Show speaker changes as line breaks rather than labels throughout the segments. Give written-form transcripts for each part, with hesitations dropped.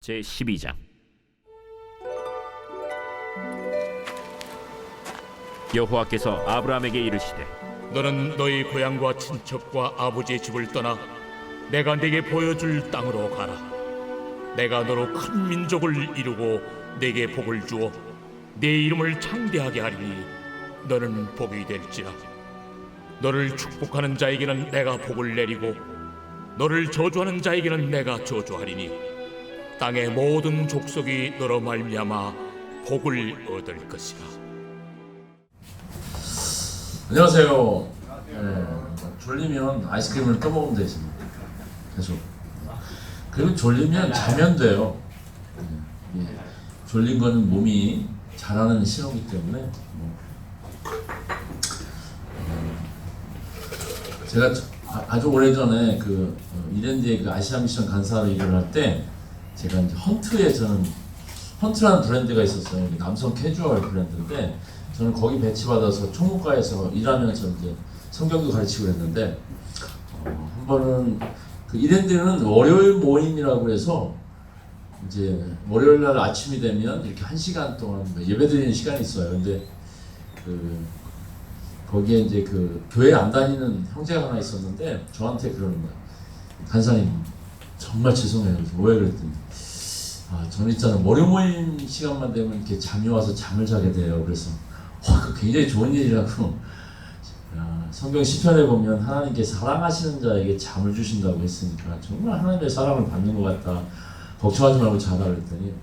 제12장. 여호와께서 아브라함에게 이르시되
너는 너희 고향과 친척과 아버지의 집을 떠나 내가 네게 보여줄 땅으로 가라. 내가 너로 큰 민족을 이루고 네게 복을 주어 네 이름을 창대하게 하리니 너는 복이 될지라. 너를 축복하는 자에게는 내가 복을 내리고 너를 저주하는 자에게는 내가 저주하리니 땅의 모든 족속이 너로 말미암아 복을 얻을 것이라.
안녕하세요. 졸리면 아이스크림을 떠먹으면 되지. 계속. 그리고 졸리면 자면 돼요. 졸린 거는 몸이 잘하는 신호기 때문에. 제가 아주 오래전에 이랜드의 아시아 미션 간사로 일을 할 때 제가 이제 헌트라는 브랜드가 있었어요. 남성 캐주얼 브랜드인데 저는 거기 배치받아서 총무과에서 일하면서 이제 성경도 가르치고 그랬는데 한 번은 이랜드는 월요일 모임이라고 해서 이제 월요일 날 아침이 되면 이렇게 1시간 동안 예배드리는 시간이 있어요. 근데 거기에 이제 교회 안 다니는 형제가 하나 있었는데 저한테 그러는 거예요. 간사님 정말 죄송해요. 그래서 왜 그랬더니 저는 있잖아 월요 모임 시간만 되면 이렇게 잠이 와서 잠을 자게 돼요. 그래서 그 굉장히 좋은 일이라고. 성경 시편에 보면 하나님께 사랑하시는 자에게 잠을 주신다고 했으니까 정말 하나님의 사랑을 받는 것 같다. 걱정하지 말고 자라 그랬더니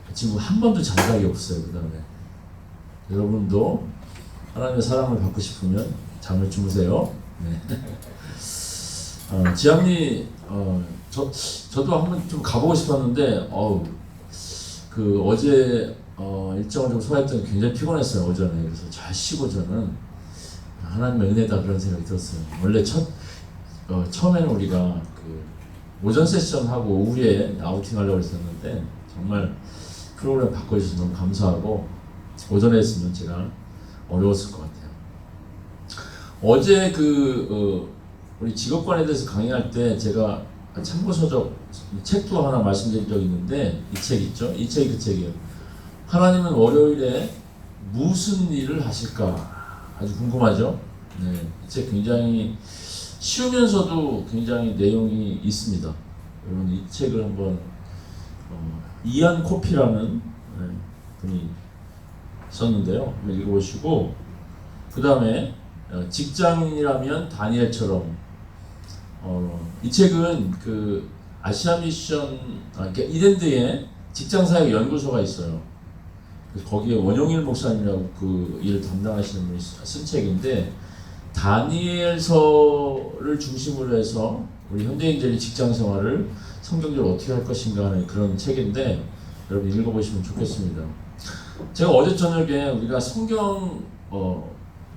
그 친구 한 번도 잔 적이 없어요. 그 다음에 여러분도 하나님의 사랑을 받고 싶으면 잠을 주무세요. 네. 지암리 저도 한번 좀 가보고 싶었는데 어제 일정을 좀 소화했더니 굉장히 피곤했어요. 오전에. 그래서 잘 쉬고 저는 하나님의 은혜다 그런 생각이 들었어요. 원래 처음에는 우리가 오전 세션하고 오후에 아우팅 하려고 했었는데 정말 프로그램 바꿔주셔서 너무 감사하고 오전에 했으면 제가 어려웠을 것 같아요. 어제 우리 직업관에 대해서 강의할 때 제가 참고서적 책도 하나 말씀드린 적이 있는데 이 책 있죠? 이 책이 그 책이에요. 하나님은 월요일에 무슨 일을 하실까? 아주 궁금하죠? 네, 이 책 굉장히 쉬우면서도 굉장히 내용이 있습니다. 여러분 이 책을 한번 이안 코피라는 분이 썼는데요. 읽어보시고 그 다음에 직장인이라면 다니엘처럼 이 책은 아시아 미션 이랜드에 직장사역 연구소가 있어요. 거기에 원용일 목사님이라고 그 일을 담당하시는 분이 쓴 책인데 다니엘서를 중심으로 해서 우리 현대인들이 직장 생활을 성경적으로 어떻게 할 것인가 하는 그런 책인데 여러분 읽어보시면 좋겠습니다. 제가 어제 저녁에 우리가 성경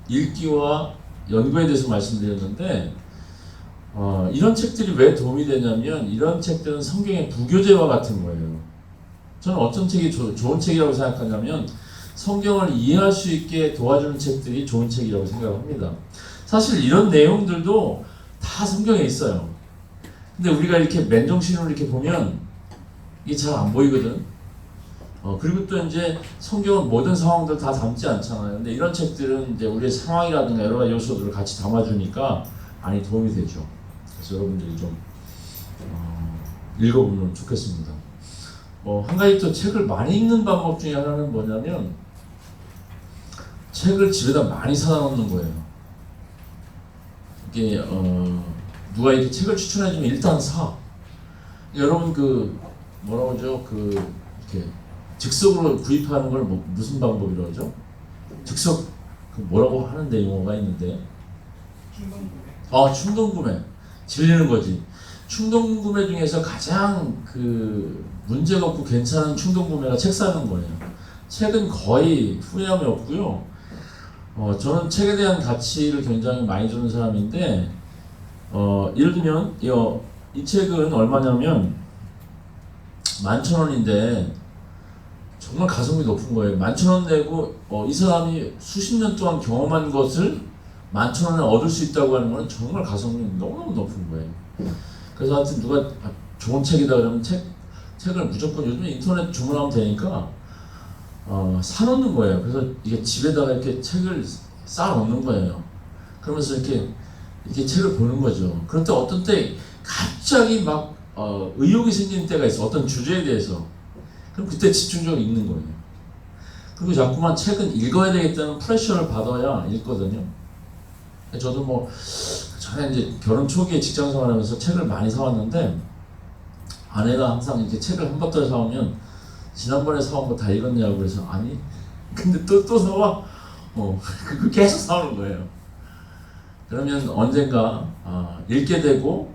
읽기와 연구에 대해서 말씀드렸는데 이런 책들이 왜 도움이 되냐면 이런 책들은 성경의 부교재와 같은 거예요. 저는 어떤 책이 좋은 책이라고 생각하냐면 성경을 이해할 수 있게 도와주는 책들이 좋은 책이라고 생각합니다. 사실 이런 내용들도 다 성경에 있어요. 근데 우리가 이렇게 맨정신으로 이렇게 보면 이게 잘 안 보이거든. 그리고 또 이제 성경은 모든 상황들 다 담지 않잖아요. 근데 이런 책들은 이제 우리의 상황이라든가 여러 가지 요소들을 같이 담아주니까 많이 도움이 되죠. 그래서 여러분들이 좀 읽어보면 좋겠습니다. 한 가지 또 책을 많이 읽는 방법 중에 하나는 뭐냐면 책을 집에다 많이 사다 놓는 거예요. 이게 누가 이렇게 책을 추천해주면 일단 사. 여러분 뭐라고 하죠? 이렇게 즉석으로 구입하는 걸 무슨 방법이라고 하죠? 즉석 뭐라고 하는데 용어가 있는데 충동구매. 질리는 거지. 충동구매 중에서 가장 문제가 없고 괜찮은 충동구매가 책 사는 거예요. 책은 거의 후회함이 없고요. 저는 책에 대한 가치를 굉장히 많이 주는 사람인데 예를 들면 이 책은 얼마냐면 11,000원인데 정말 가성비 높은 거예요. 11,000원 내고 이 사람이 수십 년 동안 경험한 것을 11,000원에 얻을 수 있다고 하는 건 정말 가성비 너무너무 높은 거예요. 그래서 하여튼 누가 좋은 책이다 그러면 책 책을 무조건 요즘 인터넷 주문하면 되니까 사놓는 거예요. 그래서 이게 집에다가 이렇게 책을 쌓아놓는 거예요. 그러면서 이렇게 책을 보는 거죠. 그런데 어떤 때 갑자기 막 의욕이 생기는 때가 있어. 어떤 주제에 대해서. 그럼 그때 집중적으로 읽는 거예요. 그리고 자꾸만 책은 읽어야 되겠다는 프레셔를 받아야 읽거든요. 저도 뭐 전에 이제 결혼 초기에 직장 생활하면서 책을 많이 사왔는데 아내가 항상 이렇게 책을 한 바퀴 사오면 지난번에 사온 거 다 읽었냐고 그래서 아니 근데 또 사와 그 계속 사오는 거예요. 그러면 언젠가 읽게 되고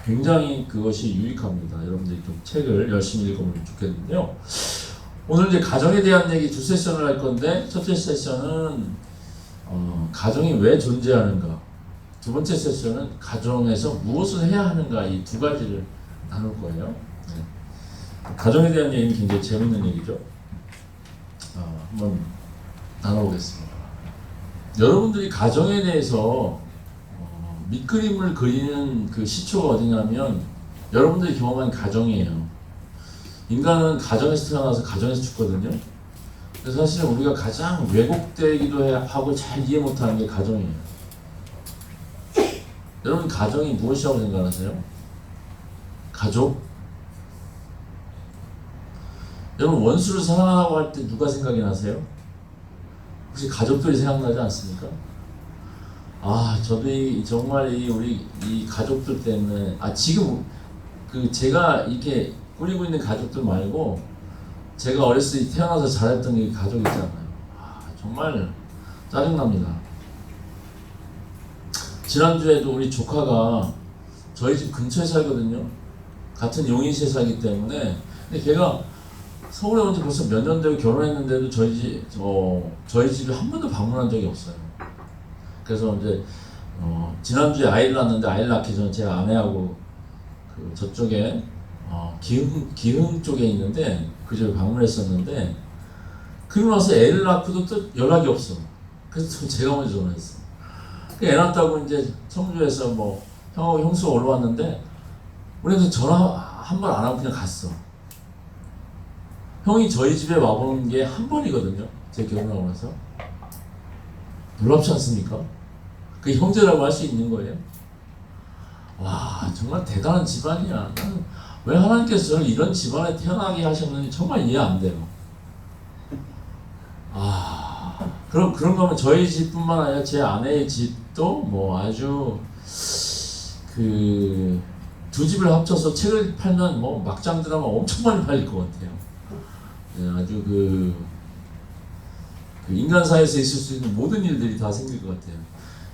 굉장히 그것이 유익합니다. 여러분들이 좀 책을 열심히 읽어보면 좋겠는데요. 오늘 이제 가정에 대한 얘기 두 세션을 할 건데 첫째 세션은 가정이 왜 존재하는가, 두 번째 세션은 가정에서 무엇을 해야 하는가, 이 두 가지를 나눌 거예요. 네. 가정에 대한 얘기는 굉장히 재밌는 얘기죠. 한번 나눠보겠습니다. 여러분들이 가정에 대해서 밑그림을 그리는 그 시초가 어디냐면 여러분들이 경험한 가정이에요. 인간은 가정에서 태어나서 가정에서 죽거든요. 그래서 사실 우리가 가장 왜곡되기도 하고 잘 이해 못하는 게 가정이에요. 여러분 가정이 무엇이라고 생각하세요? 가족? 여러분 원수를 사랑하고 할 때 누가 생각이 나세요? 혹시 가족들이 생각나지 않습니까? 저도 정말 우리 이 가족들 때문에 지금 제가 이렇게 꾸리고 있는 가족들 말고 제가 어렸을 때 태어나서 잘했던 이 가족 있잖아요. 정말 짜증납니다. 지난주에도 우리 조카가 저희 집 근처에 살거든요. 같은 용인시에 살기 때문에. 근데 걔가 서울에 온 지 벌써 몇 년 되고 결혼했는데도 저희 집에 한 번도 방문한 적이 없어요. 그래서 이제 지난주에 아이를 낳았는데 아이를 낳기 전에 제가 아내하고 저쪽에 기흥 쪽에 있는데 그 집에 방문했었는데 그러고 나서 애를 낳고도 또 연락이 없어. 그래서 제가 먼저 전화했어. 애 낳았다고 이제 청주에서 뭐 형하고 형수가 올라왔는데 우리는 전화 한 번 안 하고 그냥 갔어. 형이 저희 집에 와보는 게 한 번이거든요. 제 결혼하고 나서. 놀랍지 않습니까? 그 형제라고 할 수 있는 거예요. 와, 정말 대단한 집안이야. 나는 왜 하나님께서 저를 이런 집안에 태어나게 하셨는지 정말 이해 안 돼요. 그런 거면 저희 집뿐만 아니라 제 아내의 집도 뭐 아주 두 집을 합쳐서 책을 팔면 뭐 막장 드라마 엄청 많이 팔릴 것 같아요. 네, 아주 그 인간사에서 있을 수 있는 모든 일들이 다 생길 것 같아요.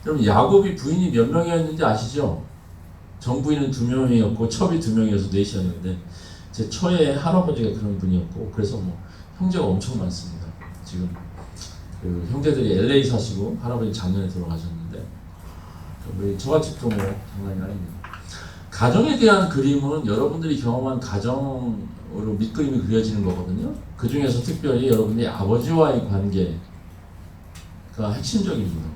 여러분 야곱이 부인이 몇 명이었는지 아시죠? 정부인은 2명이었고 첩이 2명이어서 넷이었는데 제 처의 할아버지가 그런 분이었고 그래서 뭐 형제가 엄청 많습니다. 지금 형제들이 LA 사시고 할아버지 작년에 돌아가셨는데 우리 처갓집도 뭐 장난이 아닙니다. 가정에 대한 그림은 여러분들이 경험한 가정으로 밑그림이 그려지는 거거든요. 그 중에서 특별히 여러분들이 아버지와의 관계가 핵심적입니다.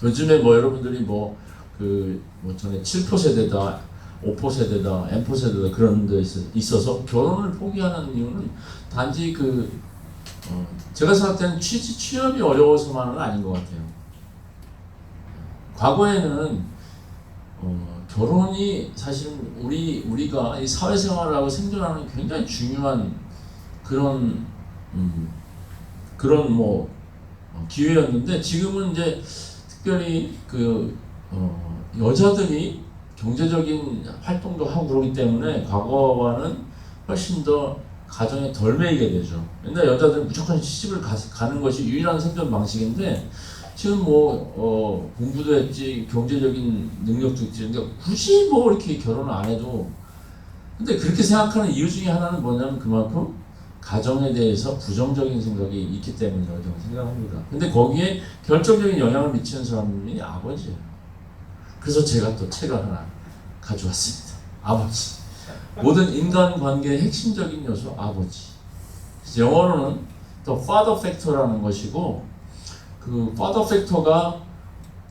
요즘에 뭐 여러분들이 전에 7포 세대다, 5포 세대다, M포 세대다 그런 데 있어서 결혼을 포기하는 이유는 단지 제가 생각할 때는 취업이 어려워서만은 아닌 것 같아요. 과거에는 결혼이 사실은 우리가 이 사회생활을 하고 생존하는 굉장히 중요한 그런 기회였는데 지금은 이제 특별히 여자들이 경제적인 활동도 하고 그러기 때문에 과거와는 훨씬 더 가정에 덜 매이게 되죠. 옛날 여자들은 무조건 시집을 가는 것이 유일한 생존 방식인데 지금 공부도 했지 경제적인 능력도 있지 그러니까 굳이 이렇게 결혼을 안 해도 근데 그렇게 생각하는 이유 중에 하나는 뭐냐면 그만큼 가정에 대해서 부정적인 생각이 있기 때문이라고 저는 생각합니다. 근데 거기에 결정적인 영향을 미치는 사람이 아버지예요. 그래서 제가 또 책을 하나 가져왔습니다. 아버지. 모든 인간관계의 핵심적인 요소 아버지. 영어로는 The Father Factor라는 것이고 그 Father Factor가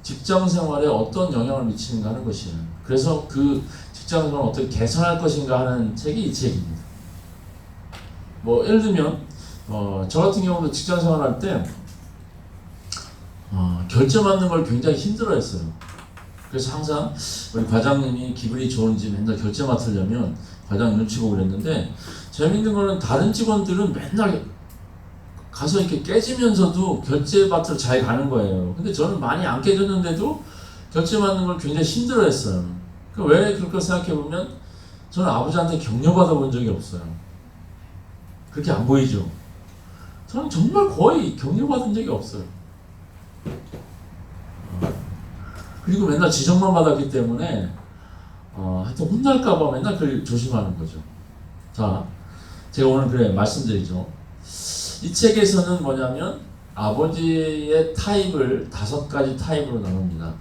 직장 생활에 어떤 영향을 미치는가 하는 것이에요. 그래서 그 직장생활을 어떻게 개선할 것인가 하는 책이 이 책입니다. 뭐 예를 들면 저 같은 경우도 직장생활 할 때 결제 맞는 걸 굉장히 힘들어했어요. 그래서 항상 우리 과장님이 기분이 좋은지 맨날 결제 맡으려면 과장 눈치 보고 그랬는데, 재밌는 거는 다른 직원들은 맨날 가서 이렇게 깨지면서도 결제 받으러 잘 가는 거예요. 근데 저는 많이 안 깨졌는데도 결제 받는 걸 굉장히 힘들어했어요. 왜 그럴까 생각해 보면 저는 아버지한테 격려받아 본 적이 없어요. 그렇게 안 보이죠? 저는 정말 거의 격려받은 적이 없어요. 그리고 맨날 지적만 받았기 때문에 하여튼 혼날까봐 맨날 그걸 조심하는 거죠. 자, 제가 오늘 그래 말씀드리죠. 이 책에서는 뭐냐면 아버지의 타입을 5가지 타입으로 나눕니다.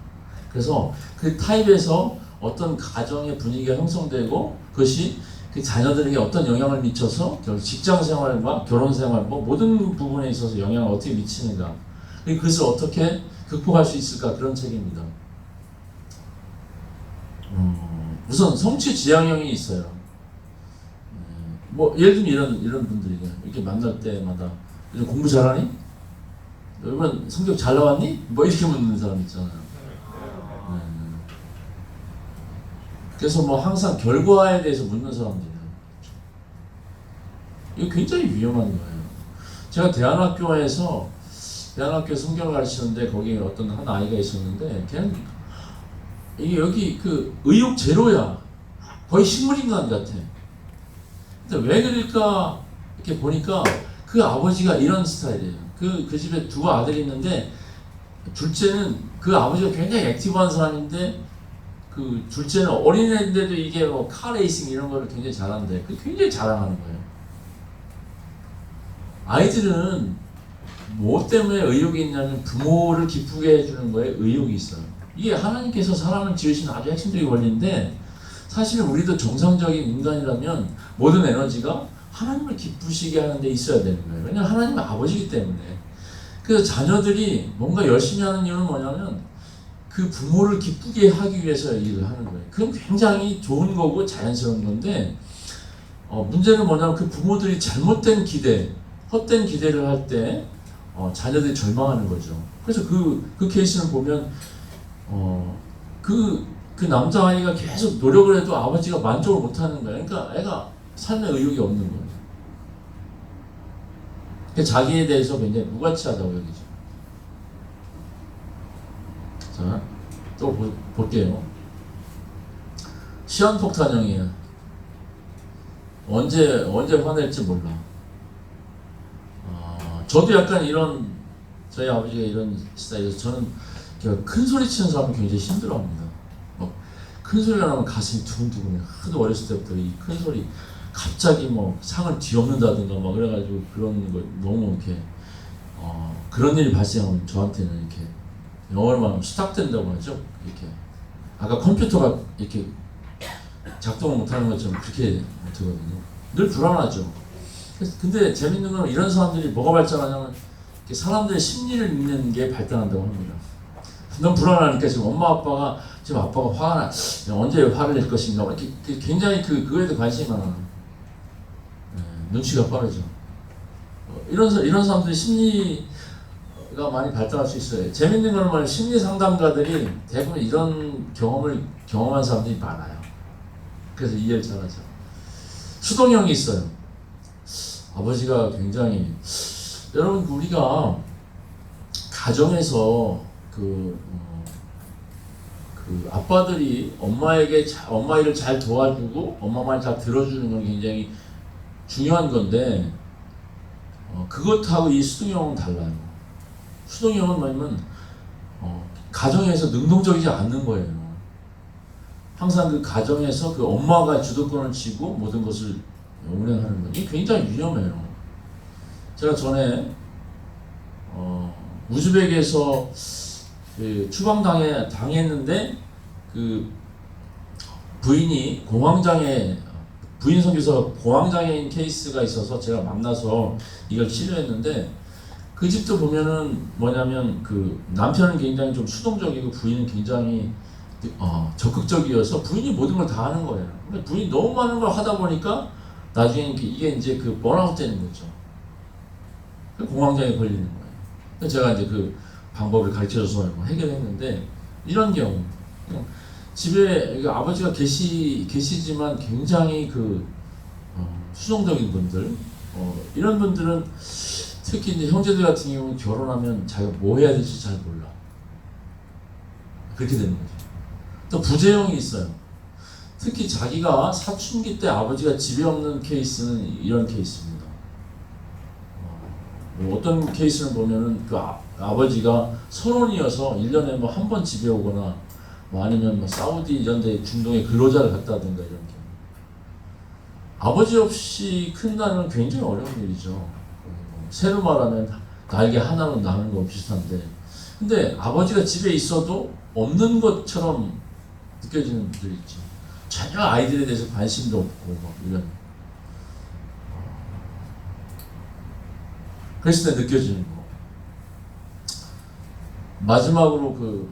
그래서 그 타입에서 어떤 가정의 분위기가 형성되고 그것이 그 자녀들에게 어떤 영향을 미쳐서 직장 생활과 결혼 생활 뭐 모든 부분에 있어서 영향을 어떻게 미치는가, 그리고 그것을 어떻게 극복할 수 있을까, 그런 책입니다. 우선 성취 지향형이 있어요. 뭐 예를 들면 이런 분들이 이렇게 만날 때마다 요즘 공부 잘하니? 이번 성적 잘 나왔니? 뭐 이렇게 묻는 사람 있잖아요. 그래서 뭐 항상 결과에 대해서 묻는 사람들이에요. 이거 굉장히 위험한 거예요. 제가 대안학교 성경을 가르치는데 거기에 어떤 한 아이가 있었는데 걔는 이게 여기 그 의욕 제로야. 거의 식물인간 같아. 근데 왜 그럴까 이렇게 보니까 그 아버지가 이런 스타일이에요. 그 집에 2 아들이 있는데 둘째는 그 아버지가 굉장히 액티브한 사람인데 그 둘째는 어린애인데도 이게 뭐 카레이싱 이런 거를 굉장히 잘하는데 그 굉장히 자랑하는 거예요. 아이들은 뭐 때문에 의욕이 있냐면 부모를 기쁘게 해주는 거에 의욕이 있어요. 이게 하나님께서 사람을 지으신 아주 핵심적인 원리인데, 사실은 우리도 정상적인 인간이라면 모든 에너지가 하나님을 기쁘시게 하는 데 있어야 되는 거예요. 왜냐하면 하나님은 아버지이기 때문에. 그래서 자녀들이 뭔가 열심히 하는 이유는 뭐냐면 그 부모를 기쁘게 하기 위해서 일을 하는 거예요. 그건 굉장히 좋은 거고 자연스러운 건데, 문제는 뭐냐면 그 부모들이 잘못된 기대, 헛된 기대를 할 때 자녀들이 절망하는 거죠. 그래서 그 케이스는 보면 그 남자아이가 계속 노력을 해도 아버지가 만족을 못하는 거예요. 그러니까 애가 삶의 의욕이 없는 거예요. 그러니까 자기에 대해서 굉장히 무가치하다고 여기죠. 자, 또 볼게요. 시한폭탄형이에요. 언제 화낼지 몰라. 저도 약간 저희 아버지가 이런 스타일이어서 저는 큰 소리 치는 사람은 굉장히 힘들어합니다. 큰 소리가 나면 가슴이 두근두근해요. 하도 어렸을 때부터 이 큰 소리, 갑자기 뭐 상을 뒤엎는다든가 막 그래가지고 그런 거 너무 이렇게 그런 일이 발생하면 저한테는 이렇게 영어로 말하면 스탑된다고 하죠. 이렇게 아까 컴퓨터가 이렇게 작동을 못하는 것처럼 그렇게 되거든요. 늘 불안하죠. 근데 재밌는 건 이런 사람들이 뭐가 발전하냐면 사람들의 심리를 읽는 게 발달한다고 합니다. 너무 불안하니까 지금 엄마 아빠가 지금 아빠가 화가 나, 언제 화를 낼 것인가 이렇게 굉장히 그거에도 관심이 많아요. 눈치가 빠르죠. 이런 사람들이 심리가 많이 발달할 수 있어요. 재밌는 건 뭐냐면 심리 상담가들이 대부분 이런 경험을 경험한 사람들이 많아요. 그래서 이해를 잘하죠. 수동형이 있어요. 아버지가 굉장히, 여러분 우리가 가정에서 그 아빠들이 엄마 일을 잘 도와주고 엄마 말 잘 들어주는 건 굉장히 중요한 건데 그것하고 이 수동형은 달라요. 수동형은 뭐냐면 가정에서 능동적이지 않는 거예요. 항상 그 가정에서 그 엄마가 주도권을 쥐고 모든 것을 운행하는 거, 이게 굉장히 위험해요. 제가 전에 우즈벡에서 당했는데 그 부인 선교사가 공황장애인 케이스가 있어서 제가 만나서 이걸 치료했는데, 그 집도 보면은 뭐냐면 그 남편은 굉장히 좀 수동적이고 부인은 굉장히 적극적이어서 부인이 모든 걸 다 하는 거예요. 근데 부인이 너무 많은 걸 하다 보니까 나중에 이게 이제 그 번아웃 되는 거죠. 공황장애 걸리는 거예요. 그래서 제가 이제 그 방법을 가르쳐줘서 해결했는데, 이런 경우 집에 아버지가 계시지만 굉장히 수동적인 분들, 이런 분들은 특히 이제 형제들 같은 경우는 결혼하면 자기가 뭐 해야 될지 잘 몰라. 그렇게 되는 거죠. 또 부재형이 있어요. 특히 자기가 사춘기 때 아버지가 집에 없는 케이스는 이런 케이스입니다. 어떤 케이스를 보면은 아버지가 선원이어서 1년에 뭐 한 번 집에 오거나, 아니면 뭐 사우디 이런 데 중동에 근로자를 갔다든가 이런 경우. 아버지 없이 큰다는 굉장히 어려운 일이죠. 새로 말하면 날개 하나로 나는 거 비슷한데, 근데 아버지가 집에 있어도 없는 것처럼 느껴지는 분들이 있죠. 전혀 아이들에 대해서 관심도 없고 이런. 그랬을 때 느껴지는 거. 마지막으로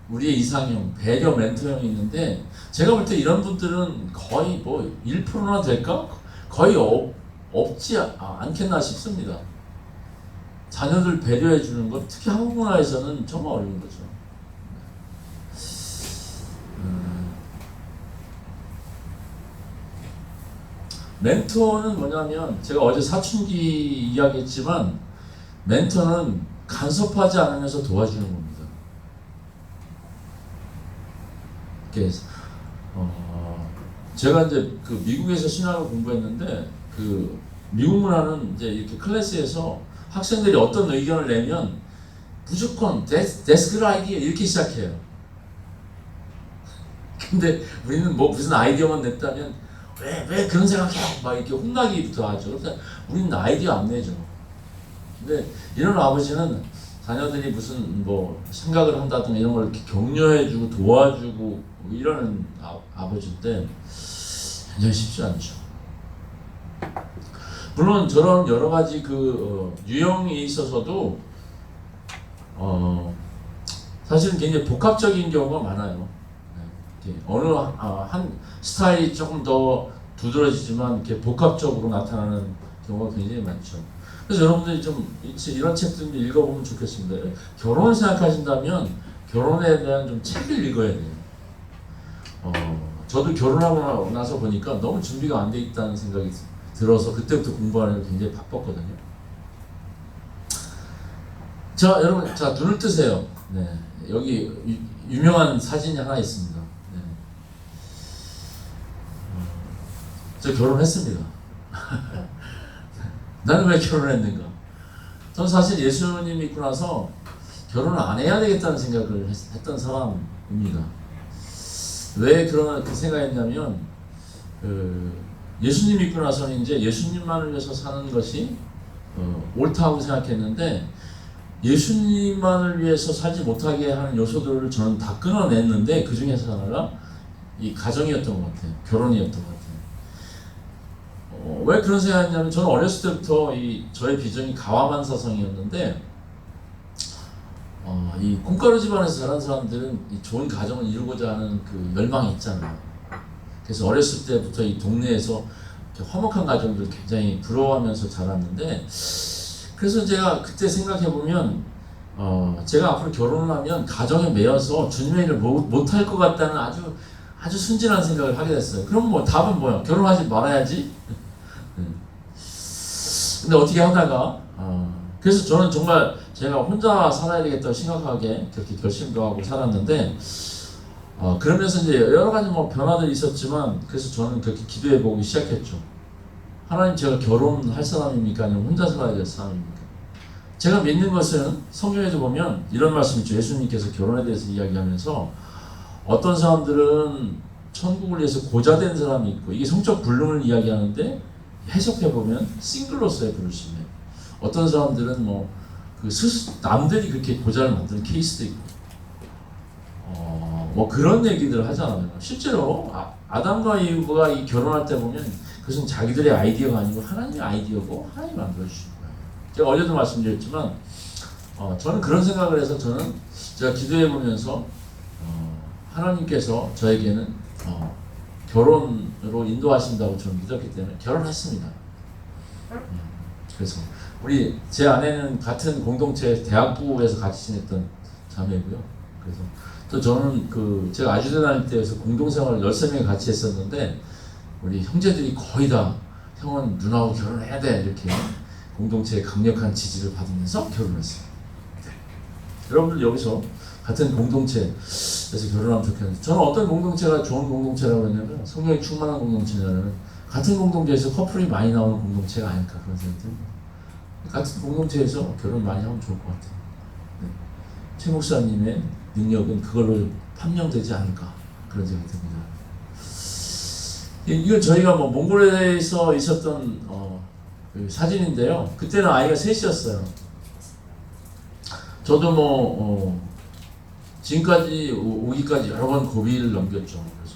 우리의 이상형, 배려 멘토형이 있는데, 제가 볼 때 이런 분들은 거의 뭐 1%나 될까? 거의 없지 않겠나 싶습니다. 자녀들 배려해 주는 것, 특히 한국 문화에서는 정말 어려운 거죠. 멘토는 뭐냐면, 제가 어제 사춘기 이야기했지만, 멘토는 간섭하지 않으면서 도와주는 겁니다. 그래서 제가 이제 미국에서 신학을 공부했는데, 미국 문화는 이제 이렇게 클래스에서 학생들이 어떤 의견을 내면 무조건 That's good idea 이렇게 시작해요. 근데 우리는 뭐 무슨 아이디어만 냈다면 왜 그런 생각해? 막 이렇게 혼나기부터 하죠. 그래서 우리는 아이디어 안 내죠. 근데 이런 아버지는 자녀들이 무슨 뭐 생각을 한다든가 이런 걸 이렇게 격려해주고 도와주고 이러는 아버지인데 굉장히 쉽지 않죠. 물론 저런 여러 가지 유형이 있어서도 사실은 굉장히 복합적인 경우가 많아요. 어느 한 스타일이 조금 더 두드러지지만 이렇게 복합적으로 나타나는 경우가 굉장히 많죠. 그래서 여러분들이 좀 이런 책들 읽어보면 좋겠습니다. 결혼을 생각하신다면 결혼에 대한 좀 책을 읽어야 돼요. 저도 결혼하고 나서 보니까 너무 준비가 안 돼 있다는 생각이 들어서 그때부터 공부하는 게 굉장히 바빴거든요. 자, 여러분, 자, 눈을 뜨세요. 네, 여기 유명한 사진이 하나 있습니다. 네. 저 결혼했습니다. 나는 왜 결혼했는가? 저는 사실 예수님 믿고 나서 결혼을 안 해야 되겠다는 생각을 했던 사람입니다. 왜 그렇게 생각했냐면, 예수님 믿고 나서는 이제 예수님만을 위해서 사는 것이 옳다고 생각했는데, 예수님만을 위해서 살지 못하게 하는 요소들을 저는 다 끊어냈는데, 그 중에서 하나가 이 가정이었던 것 같아요. 결혼이었던 것 같아요. 왜 그런 생각했냐면, 저는 어렸을 때부터 저의 비전이 가와만사성이었는데, 이 콩가루 집안에서 자란 사람들은 이 좋은 가정을 이루고자 하는 그 열망이 있잖아요. 그래서 어렸을 때부터 이 동네에서 화목한 가정들 굉장히 부러워하면서 자랐는데, 그래서 제가 그때 생각해보면 제가 앞으로 결혼을 하면 가정에 매여서 주님의 일을 못할 것 같다는 아주 순진한 생각을 하게 됐어요. 그럼 뭐 답은 뭐야? 결혼하지 말아야지? 근데 어떻게 하다가 그래서 저는 정말 제가 혼자 살아야 되겠다고 심각하게 그렇게 결심도 하고 살았는데, 그러면서 이제 여러 가지 뭐 변화들이 있었지만, 그래서 저는 그렇게 기도해 보기 시작했죠. 하나님, 제가 결혼할 사람입니까? 아니면 혼자 살아야 될 사람입니까? 제가 믿는 것은 성경에도 보면 이런 말씀이 있죠. 예수님께서 결혼에 대해서 이야기하면서 어떤 사람들은 천국을 위해서 고자된 사람이 있고, 이게 성적 불능을 이야기하는데 해석해 보면 싱글로서의 부르심이에요. 어떤 사람들은 남들이 그렇게 고자를 만드는 케이스도 있고, 뭐 그런 얘기들을 하잖아요. 실제로 아담과 이브가 이 결혼할 때 보면 그것은 자기들의 아이디어가 아니고 하나님의 아이디어고 하나님이 만들어주신 거예요. 제가 어제도 말씀드렸지만 저는 그런 생각을 해서 제가 기도해 보면서 하나님께서 저에게는 결혼으로 인도하신다고 저는 믿었기 때문에 결혼했습니다. 그래서 제 아내는 같은 공동체 대학부에서 같이 지냈던 자매고요. 그래서 또 저는 제가 아주대 다닐 때에서 공동생활을 13명이 같이 했었는데 우리 형제들이 거의 다 형은 누나하고 결혼해야 돼 이렇게 공동체의 강력한 지지를 받으면서 결혼했어요. 여러분들 여기서 같은 공동체에서 결혼하면 좋겠는데 저는 어떤 공동체가 좋은 공동체라고 했냐면 성령이 충만한 공동체냐면 같은 공동체에서 커플이 많이 나오는 공동체가 아닐까 그런 생각이 듭니다. 같은 공동체에서 결혼 많이 하면 좋을 것 같아요. 네. 최 목사님의 능력은 그걸로 판명되지 않을까 그런 생각이 듭니다. 이건 저희가 몽골에서 있었던 그 사진인데요. 그때는 아이가 셋이었어요. 저도 지금까지 오기까지 여러 번 고비를 넘겼죠. 그래서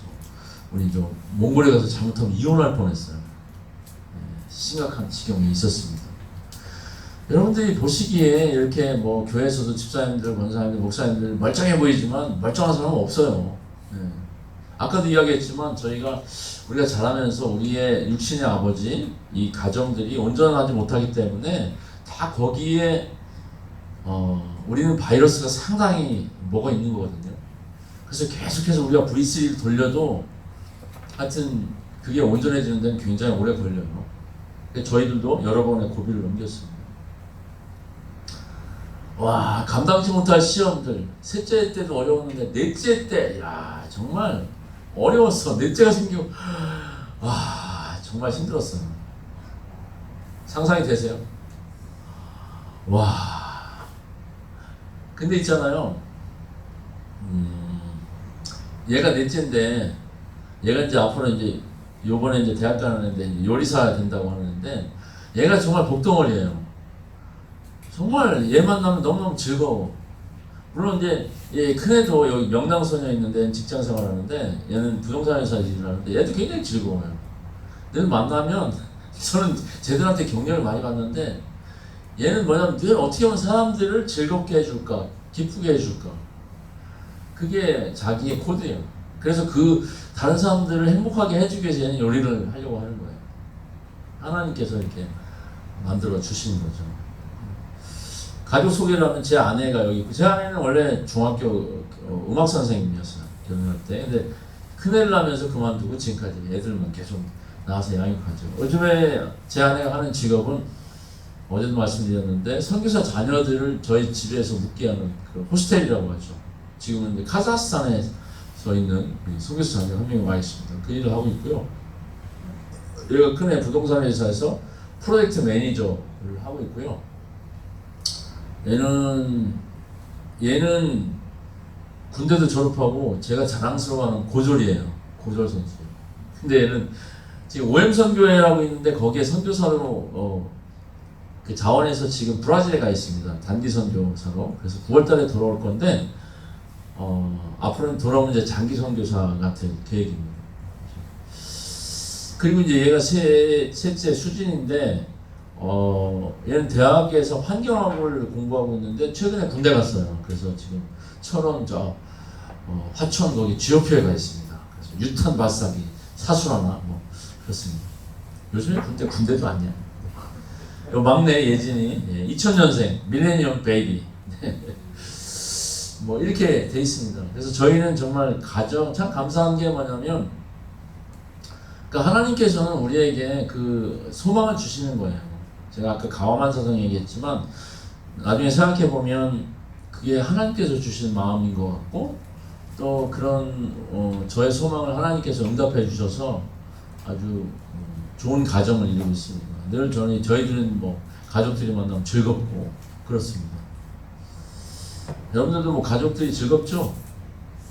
우리 몽골에 가서 잘못하면 이혼할 뻔했어요. 심각한 지경이 있었습니다. 여러분들이 보시기에 이렇게 교회에서도 집사님들, 권사님들, 목사님들 멀쩡해 보이지만 멀쩡한 사람은 없어요. 아까도 이야기했지만 우리가 자라면서 우리의 육신의 아버지 이 가정들이 온전하지 못하기 때문에 다 거기에 우리는 바이러스가 상당히 먹어 있는 거거든요. 그래서 계속해서 우리가 V3를 돌려도 하여튼 그게 온전해지는 데는 굉장히 오래 걸려요. 저희들도 여러 번의 고비를 넘겼습니다. 와, 감당치 못할 시험들. 셋째 때도 어려웠는데 넷째 때, 야 정말 어려웠어. 넷째가 생기고, 와 정말 힘들었어요. 상상이 되세요? 와. 근데 있잖아요. 얘가 넷째인데, 얘가 이제 앞으로 요번에 대학 가는데 요리사 된다고 하는데, 얘가 정말 복덩어리예요. 정말 얘 만나면 너무너무 즐거워. 물론 얘 큰애도 여기 명랑소녀 있는데 직장 생활하는데 얘는 부동산 회사 일을 하는데 얘도 굉장히 즐거워요. 얘는 만나면 저는 쟤들한테 격려를 많이 받는데 얘는 뭐냐면 늘 어떻게 하면 사람들을 즐겁게 해줄까, 기쁘게 해줄까. 그게 자기의 코드예요. 그래서 다른 사람들을 행복하게 해주기 위해서 얘는 요리를 하려고 하는 거예요. 하나님께서 이렇게 만들어 주시는 거죠. 가족 소개를 하면 제 아내가 여기 있고, 제 아내는 원래 중학교 음악 선생님이었어요. 결혼할 때. 근데 큰애를 하면서 그만두고 지금까지 애들만 계속 나와서 양육하죠. 요즘에 제 아내가 하는 직업은 어제도 말씀드렸는데 선교사 자녀들을 저희 집에서 묵게 하는 그 호스텔이라고 하죠. 지금은 카자흐스탄에서 있는 선교사 자녀 한 명이 와 있습니다. 그 일을 하고 있고요. 얘가 큰애 부동산 회사에서 프로젝트 매니저를 하고 있고요. 얘는 군대도 졸업하고 제가 자랑스러워하는 고졸이에요. 고졸 선수예요. 근데 얘는 지금 OM 선교회라고 있는데 거기에 선교사로 그 자원에서 지금 브라질에 가 있습니다. 단기 선교사로. 그래서 9월달에 돌아올 건데 앞으로는 돌아오면 이제 장기 선교사가 될 계획입니다. 그리고 이제 얘가 셋째 수진인데 얘는 대학에서 환경학을 공부하고 있는데 최근에 군대 갔어요. 그래서 지금 철원 화천 거기 GOP에 가 있습니다. 그래서 유탄 발사기 사수하나 그렇습니다. 요즘에 군대도 아니야. 요 막내 예진이 2000년생 밀레니엄 베이비 이렇게 돼 있습니다. 그래서 저희는 정말 가정 참 감사한 게 뭐냐면 그러니까 하나님께서는 우리에게 그 소망을 주시는 거예요. 제가 아까 가와만 사성 얘기했지만 나중에 생각해 보면 그게 하나님께서 주신 마음인 것 같고 또 그런 저의 소망을 하나님께서 응답해 주셔서 아주 좋은 가정을 이루고 있습니다. 늘 저희들은 가족들이 만나면 즐겁고 그렇습니다. 여러분들도 가족들이 즐겁죠?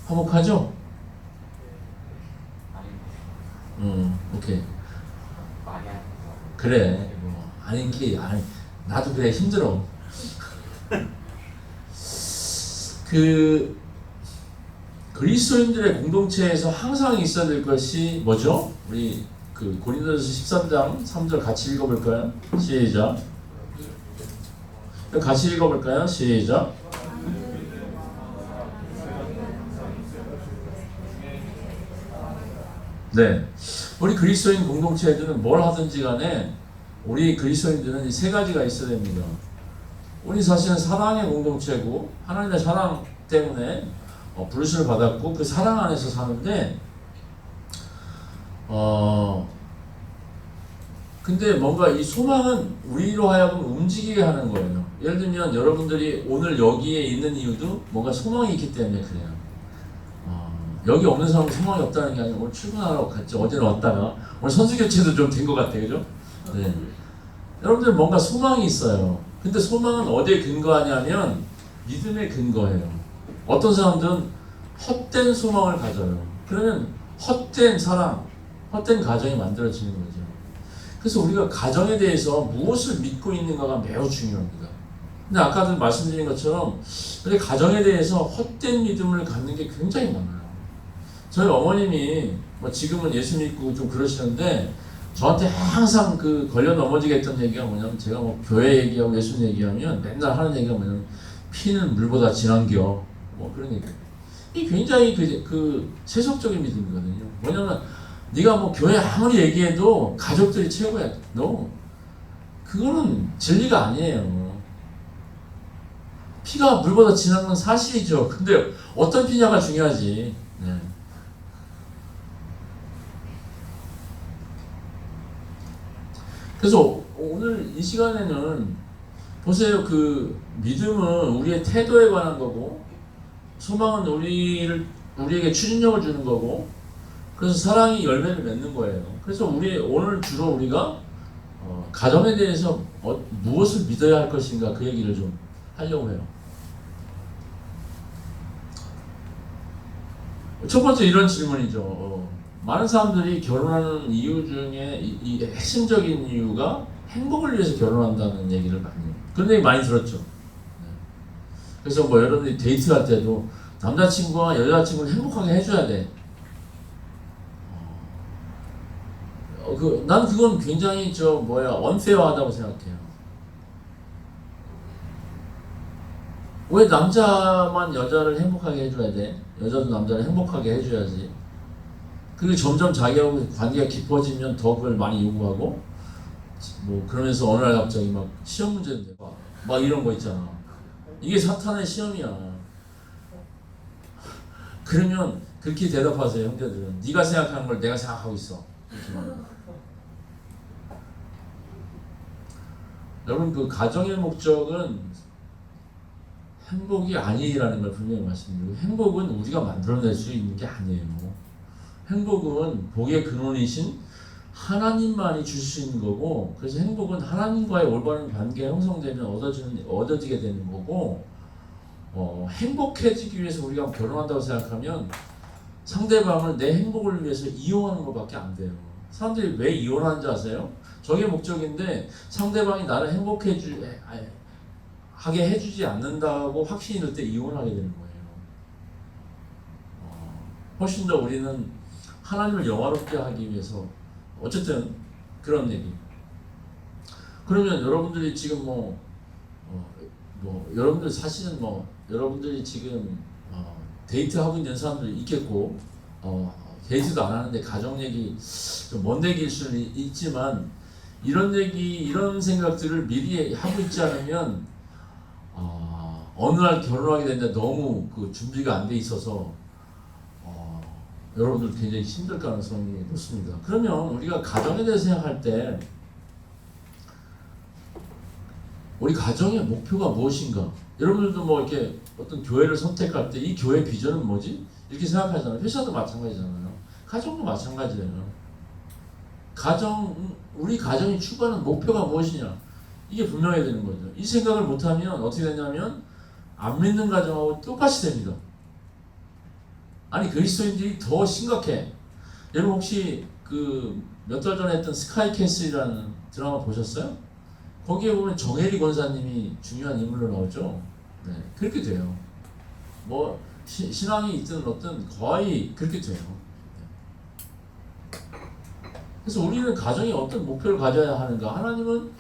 화목하죠? 오케이. 그래. 나도 그래 힘들어. 그리스도인들의 공동체에서 항상 있어야 될 것이 뭐죠? 우리 고린도전서 13장 3절 같이 읽어볼까요? 시작. 같이 읽어볼까요? 시작. 네, 우리 그리스도인 공동체들은 뭘 하든지 간에 우리 그리스도인들은 이 세 가지가 있어야 됩니다. 우리 사실은 사랑의 공동체고 하나님의 사랑 때문에 부르심을 받았고 그 사랑 안에서 사는데 근데 뭔가 이 소망은 우리로 하여금 움직이게 하는 거예요. 예를 들면 여러분들이 오늘 여기에 있는 이유도 뭔가 소망이 있기 때문에 그래요. 여기 없는 사람은 소망이 없다는 게 아니라 오늘 출근하러 갔지. 어제는 왔다가 오늘 선수 교체도 좀 된 것 같아요. 그죠? 네. 여러분들 뭔가 소망이 있어요. 근데 소망은 어디에 근거하냐면 믿음에 근거해요. 어떤 사람들은 헛된 소망을 가져요. 그러면 헛된 사랑, 헛된 가정이 만들어지는 거죠. 그래서 우리가 가정에 대해서 무엇을 믿고 있는가가 매우 중요합니다. 근데 아까도 말씀드린 것처럼 근데 가정에 대해서 헛된 믿음을 갖는 게 굉장히 많아요. 저희 어머님이 뭐 지금은 예수 믿고 좀 그러시는데 저한테 항상 그 걸려 넘어지게 했던 얘기가 뭐냐면 제가 뭐 교회 얘기하고 예수 얘기하면 맨날 하는 얘기가 뭐냐면 피는 물보다 진한겨 뭐 그런 얘기. 이 굉장히 그 세속적인 믿음이거든요. 뭐냐면 네가 뭐 교회 아무리 얘기해도 가족들이 최고야. 너 그거는 진리가 아니에요. 피가 물보다 진한 건 사실이죠. 근데 어떤 피냐가 중요하지. 네. 그래서 오늘 이 시간에는 보세요. 그 믿음은 우리의 태도에 관한 거고 소망은 우리에게 추진력을 주는 거고 그래서 사랑이 열매를 맺는 거예요. 그래서 오늘 주로 우리가 가정에 대해서 무엇을 믿어야 할 것인가 그 얘기를 좀 하려고 해요. 첫 번째 이런 질문이죠. 많은 사람들이 결혼하는 이유 중에 이 핵심적인 이유가 행복을 위해서 결혼한다는 얘기를 많이 해요. 그런 얘기 많이 들었죠. 그래서 뭐 여러분들이 데이트할 때도 남자친구와 여자친구를 행복하게 해줘야 돼. 난 그건 굉장히 언페어하다고 생각해요. 왜 남자만 여자를 행복하게 해줘야 돼? 여자도 남자를 행복하게 해줘야지. 그게 점점 자기하고 관계가 깊어지면 더 그걸 많이 요구하고 뭐 그러면서 어느 날 갑자기 막 시험 문제인데 막 이런 거 있잖아. 이게 사탄의 시험이야. 그러면 그렇게 대답하세요, 형제들은. 네가 생각하는 걸 내가 생각하고 있어. 여러분 그 가정의 목적은 행복이 아니라는 걸 분명히 말씀드리고 행복은 우리가 만들어낼 수 있는 게 아니에요. 행복은 복의 근원이신 하나님만이 주실 수 있는 거고 그래서 행복은 하나님과의 올바른 관계가 형성되면 얻어지게 되는 거고 행복해지기 위해서 우리가 결혼한다고 생각하면 상대방을 내 행복을 위해서 이용하는 것밖에 안 돼요. 사람들이 왜 이혼하는지 아세요? 저게 목적인데 상대방이 나를 하게 해주지 않는다고 확신이 들 때 이혼하게 되는 거예요. 훨씬 더 우리는 하나님을 영화롭게 하기 위해서 어쨌든 그런 얘기. 그러면 여러분들이 지금 여러분들 사실은 여러분들이 지금 데이트하고 있는 사람들이 있겠고 데이트도 안 하는데 가정 얘기 좀 먼 얘기일 수는 있지만 이런 얘기 이런 생각들을 미리 하고 있지 않으면 어느 날 결혼하게 되는데 너무 그 준비가 안 돼 있어서 여러분들 굉장히 힘들 가능성이 높습니다. 그러면 우리가 가정에 대해서 생각할 때 우리 가정의 목표가 무엇인가? 여러분들도 이렇게 어떤 교회를 선택할 때 이 교회 비전은 뭐지? 이렇게 생각하잖아요. 회사도 마찬가지잖아요. 가정도 마찬가지예요. 우리 가정이 추구하는 목표가 무엇이냐? 이게 분명해야 되는 거죠. 이 생각을 못하면 어떻게 되냐면 안 믿는 가정하고 똑같이 됩니다. 아니 그리스도인들이 더 심각해. 여러분 혹시 그 몇 달 전에 했던 스카이캐슬이라는 드라마 보셨어요? 거기에 보면 정혜리 권사님이 중요한 인물로 나오죠. 네, 그렇게 돼요. 신앙이 있든 어떤 거의 그렇게 돼요. 그래서 우리는 가정에 어떤 목표를 가져야 하는가? 하나님은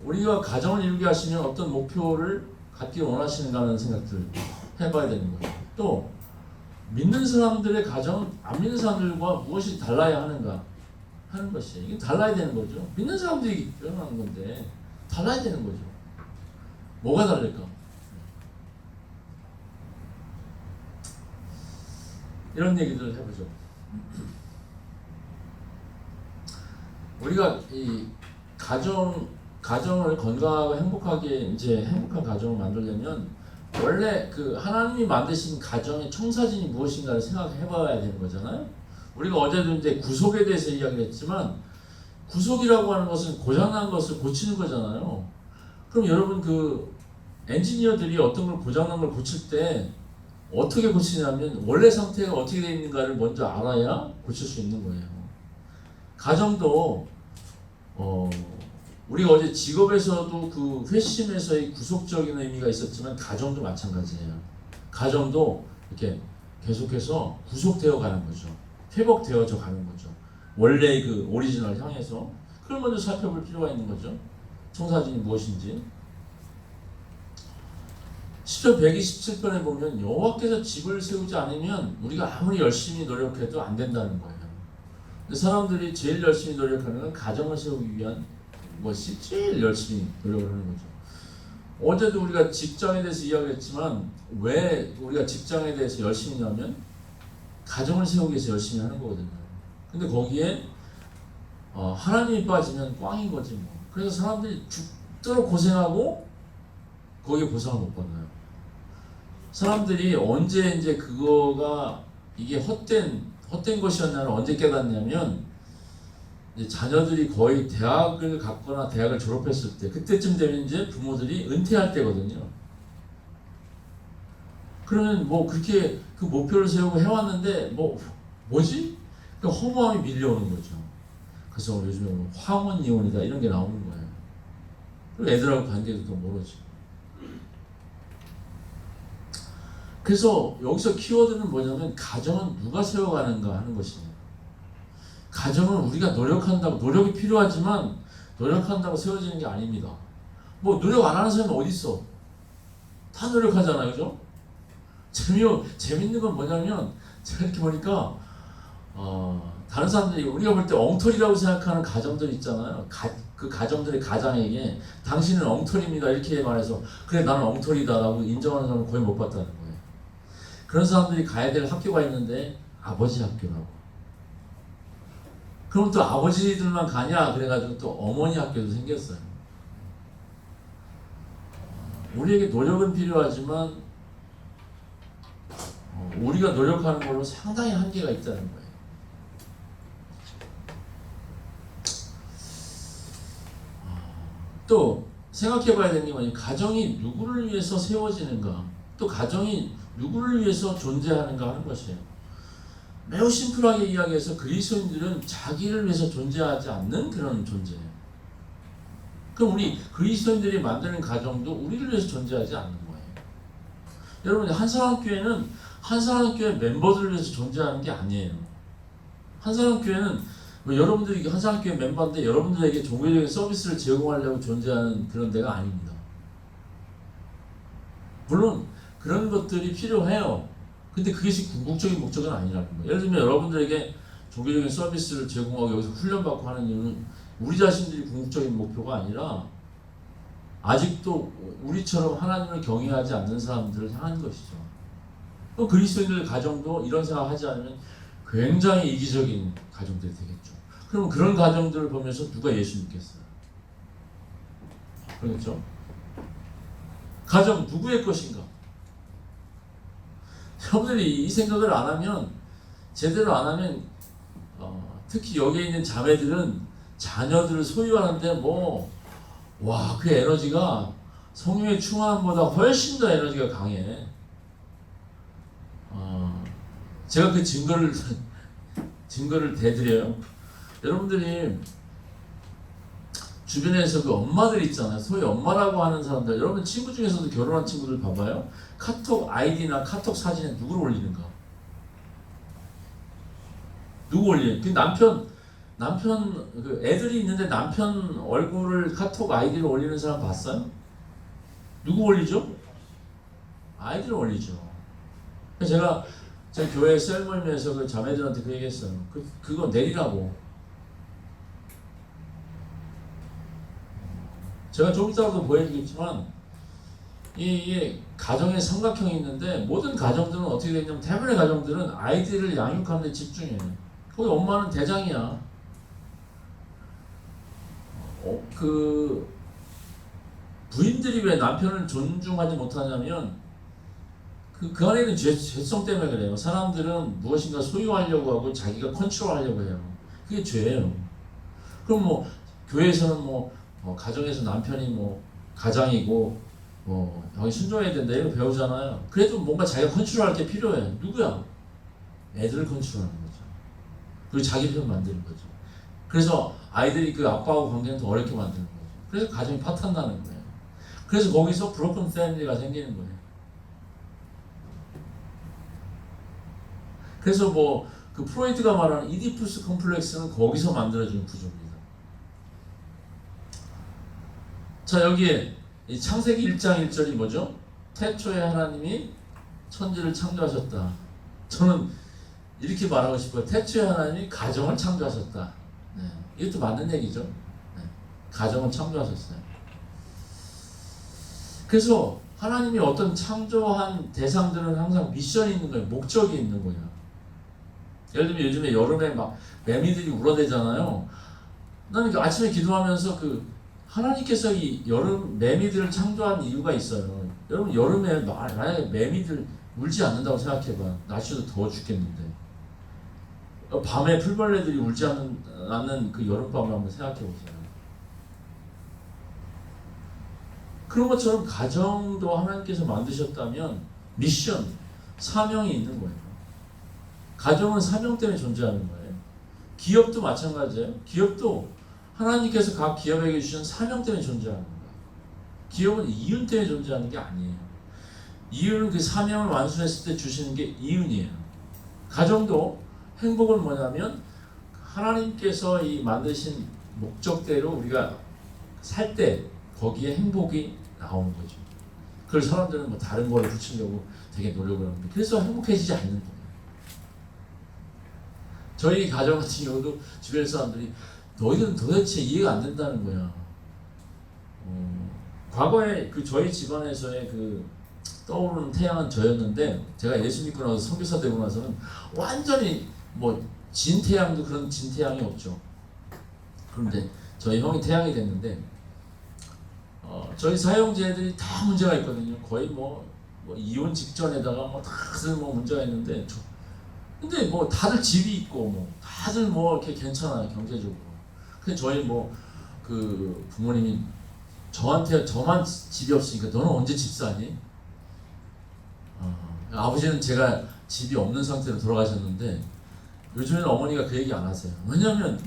우리가 가정을 이루게 하시면 어떤 목표를 갖기 원하시는가 하는 생각들을 해봐야 되는 거예요. 또 믿는 사람들의 가정은 안 믿는 사람들과 무엇이 달라야 하는가 하는 것이 이게 달라야 되는 거죠. 믿는 사람들이 일어나는 건데 달라야 되는 거죠. 뭐가 다를까? 이런 얘기들을 해보죠. 우리가 이 가정을 건강하고 행복하게 이제 행복한 가정을 만들려면 원래 그 하나님이 만드신 가정의 청사진이 무엇인가를 생각해봐야 되는 거잖아요. 우리가 어제도 이제 구속에 대해서 이야기를 했지만 구속이라고 하는 것은 고장난 것을 고치는 거잖아요. 그럼 여러분 그 엔지니어들이 어떤 걸 고장난 걸 고칠 때 어떻게 고치냐면 원래 상태가 어떻게 되어 있는가를 먼저 알아야 고칠 수 있는 거예요. 가정도 우리가 어제 직업에서도 그 회심에서의 구속적인 의미가 있었지만 가정도 마찬가지예요. 가정도 이렇게 계속해서 구속되어 가는 거죠. 회복되어져 가는 거죠. 원래의 그 오리지널 향해서 그걸 먼저 살펴볼 필요가 있는 거죠. 청사진이 무엇인지. 시편 127편에 보면 여호와께서 집을 세우지 않으면 우리가 아무리 열심히 노력해도 안 된다는 거예요. 근데 사람들이 제일 열심히 노력하는 건 가정을 세우기 위한 것이 제일 열심히 노력을 하는 거죠. 어제도 우리가 직장에 대해서 이야기했지만 왜 우리가 직장에 대해서 열심히 하면 가정을 세우기 위해서 열심히 하는 거거든요. 근데 거기에 하나님이 빠지면 꽝인 거지 뭐. 그래서 사람들이 죽도록 고생하고 거기에 보상을 못 받나요? 사람들이 언제 이제 그거가 이게 헛된 것이었나를 언제 깨닫냐면 이제 자녀들이 거의 대학을 갔거나 대학을 졸업했을 때 그때쯤 되면 이제 부모들이 은퇴할 때거든요. 그러면 뭐 그렇게 그 목표를 세우고 해왔는데 뭐지? 그 허무함이 밀려오는 거죠. 그래서 요즘에 황혼 이혼이다 이런 게 나오는 거예요. 그리고 애들하고 관계도 더 멀어지고. 그래서 여기서 키워드는 뭐냐면 가정은 누가 세워가는가 하는 것이에요. 가정은 우리가 노력한다고, 노력이 필요하지만 노력한다고 세워지는 게 아닙니다. 뭐 노력 안 하는 사람이 어디 있어? 다 노력하잖아요, 그죠? 재밌는 건 뭐냐면 제가 이렇게 보니까 다른 사람들이 우리가 볼 때 엉터리라고 생각하는 가정들 있잖아요. 그 가정들의 가장에게 당신은 엉터리입니다 이렇게 말해서 그래 나는 엉터리다라고 인정하는 사람은 거의 못 봤다는 거예요. 그런 사람들이 가야 될 학교가 있는데 아버지 학교라고. 그럼 또 아버지들만 가냐 그래가지고 또 어머니 학교도 생겼어요. 우리에게 노력은 필요하지만 우리가 노력하는 걸로 상당히 한계가 있다는 거예요. 또 생각해봐야 되는 게 뭐냐면 가정이 누구를 위해서 세워지는가, 또 가정이 누구를 위해서 존재하는가 하는 것이에요. 매우 심플하게 이야기해서 그리스도인들은 자기를 위해서 존재하지 않는 그런 존재예요. 그럼 우리 그리스도인들이 만드는 가정도 우리를 위해서 존재하지 않는 거예요. 여러분 한사랑교회는 한사랑교회 멤버들을 위해서 존재하는 게 아니에요. 한사랑교회는 여러분들이 한사랑교회 멤버인데 여러분들에게 종교적인 서비스를 제공하려고 존재하는 그런 데가 아닙니다. 물론 그런 것들이 필요해요. 근데 그것이 궁극적인 목적은 아니라는 거예요. 예를 들면 여러분들에게 종교적인 서비스를 제공하고 여기서 훈련받고 하는 이유는 우리 자신들이 궁극적인 목표가 아니라 아직도 우리처럼 하나님을 경외하지 않는 사람들을 향한 것이죠. 그리스도인들 가정도 이런 생각하지 않으면 굉장히 이기적인 가정들이 되겠죠. 그럼 그런 가정들을 보면서 누가 예수 믿겠어요? 그렇죠? 가정 누구의 것인가? 여러분들이 이 생각을 안 하면, 제대로 안 하면 특히 여기에 있는 자매들은 자녀들을 소유하는데 그 에너지가 성령의 충만함보다 훨씬 더 에너지가 강해. 제가 그 증거를 대드려요. 여러분들이 주변에서 그 엄마들 있잖아요. 소위 엄마라고 하는 사람들, 여러분 친구 중에서도 결혼한 친구들 봐봐요. 카톡 아이디나 카톡 사진에 누구를 올리는가? 누구 올리는? 그 남편 그 애들이 있는데 남편 얼굴을 카톡 아이디로 올리는 사람 봤어요? 누구 올리죠? 아이디를 올리죠. 제가 제가 교회 셀 모임에서 그 자매들한테 그 얘기했어요. 그거 내리라고. 제가 좀 이따가도 보여드리겠지만 이 가정의 삼각형이 있는데 모든 가정들은 어떻게 되냐면 대부분의 가정들은 아이들을 양육하는 데 집중해요. 거기 엄마는 대장이야. 그 부인들이 왜 남편을 존중하지 못하냐면 그 안에 있는 죄성 때문에 그래요. 사람들은 무엇인가 소유하려고 하고 자기가 컨트롤하려고 해요. 그게 죄예요. 그럼 뭐 교회에서는 가정에서 남편이 가장이고 여기 순종해야 된다 이런 거 배우잖아요. 그래도 뭔가 자기가 컨트롤할 게 필요해. 누구야? 애들을 컨트롤하는 거죠. 그리고 자기 편 만드는 거죠. 그래서 아이들이 그 아빠하고 관계는 더 어렵게 만드는 거죠. 그래서 가정이 파탄나는 거예요. 그래서 거기서 브로큰 패밀리가 생기는 거예요. 그래서 그 프로이트가 말하는 이디푸스 컴플렉스는 거기서 만들어지는 구조입니다. 자, 여기에 이 창세기 1장 1절이 뭐죠? 태초에 하나님이 천지를 창조하셨다. 저는 이렇게 말하고 싶어요. 태초에 하나님이 가정을 창조하셨다. 네, 이것도 맞는 얘기죠. 네, 가정을 창조하셨어요. 그래서 하나님이 어떤 창조한 대상들은 항상 미션이 있는 거예요. 목적이 있는 거예요. 예를 들면 요즘에 여름에 막 매미들이 울어대잖아요. 나는 아침에 기도하면서 하나님께서 이 여름 매미들을 창조한 이유가 있어요. 여러분 여름에 만약에 매미들 울지 않는다고 생각해봐. 날씨도 더워 죽겠는데. 밤에 풀벌레들이 울지 않는 그 여름밤을 한번 생각해보세요. 그런 것처럼 가정도 하나님께서 만드셨다면 미션, 사명이 있는 거예요. 가정은 사명 때문에 존재하는 거예요. 기업도 마찬가지예요. 기업도 하나님께서 각 기업에게 주신 사명 때문에 존재하는 거예요. 기업은 이윤 때문에 존재하는 게 아니에요. 이윤은 그 사명을 완수했을 때 주시는 게 이윤이에요. 가정도 행복은 뭐냐면 하나님께서 이 만드신 목적대로 우리가 살 때 거기에 행복이 나오는 거죠. 그걸 사람들은 다른 거를 붙이려고 되게 노력을 합니다. 그래서 행복해지지 않는 거예요. 저희 가정 같은 경우도 주변 사람들이 너희들은 도대체 이해가 안 된다는 거야. 과거에 저희 집안에서의 떠오르는 태양은 저였는데 제가 예수 믿고 나서 선교사 되고 나서는 완전히 진태양도 그런 진태양이 없죠. 그런데 저희 형이 태양이 됐는데 저희 사형제들이 다 문제가 있거든요. 거의 이혼 직전에다가 다들 문제가 있는데 근데 다들 집이 있고 다들 이렇게 괜찮아요 경제적으로. 근데 저희 부모님이 저만 집이 없으니까 너는 언제 집 사니? 아버지는 제가 집이 없는 상태로 돌아가셨는데 요즘에는 어머니가 그 얘기 안 하세요. 왜냐면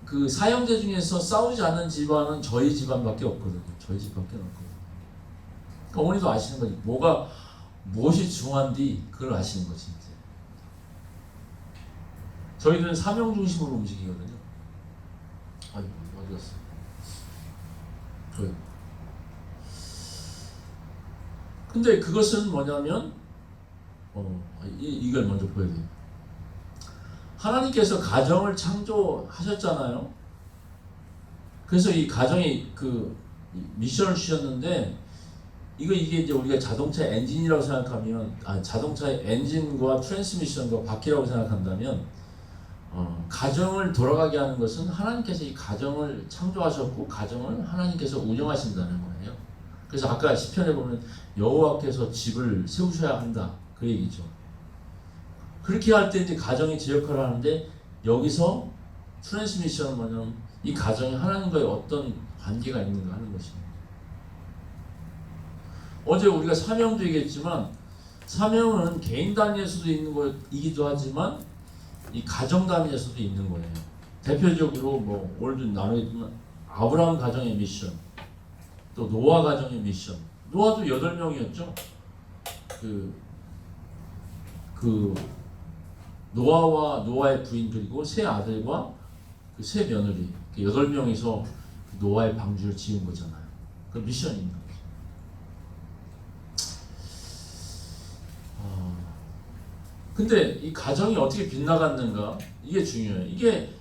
그 사형제 중에서 싸우지 않는 집안은 저희 집안밖에 없거든요. 저희 집밖에 없거든요. 그러니까 어머니도 아시는 거지. 무엇이 중요한지 그걸 아시는 거지. 이제. 저희들은 사명 중심으로 움직이거든요. 아니 어디 갔어? 저희. 근데 그것은 뭐냐면 이걸 먼저 보여야 돼요. 하나님께서 가정을 창조하셨잖아요. 그래서 이 가정이 미션을 주셨는데 이게 이제 우리가 자동차 엔진이라고 생각하면 자동차의 엔진과 트랜스미션과 바퀴라고 생각한다면 가정을 돌아가게 하는 것은 하나님께서 이 가정을 창조하셨고 가정을 하나님께서 운영하신다는 거예요. 그래서 아까 시편에 보면 여호와께서 집을 세우셔야 한다 그 얘기죠. 그렇게 할 때 이제 가정이 제 역할을 하는데 여기서 트랜스미션은 뭐냐면 이 가정이 하나님과의 어떤 관계가 있는가 하는 것입니다. 어제 우리가 사명도 얘기했지만 사명은 개인 단위에서도 있는 것이기도 하지만 이 가정 단위에서도 있는 거예요. 대표적으로 오늘도 나누겠지만 아브라함 가정의 미션, 또 노아 가정의 미션. 노아도 8명이었죠. 노아와 노아의 부인 그리고 세 아들과 세 며느리 8명이서 노아의 방주를 지은 거잖아요. 그 미션이 있는 거죠. 근데 이 가정이 어떻게 빗나갔는가 이게 중요해요. 이게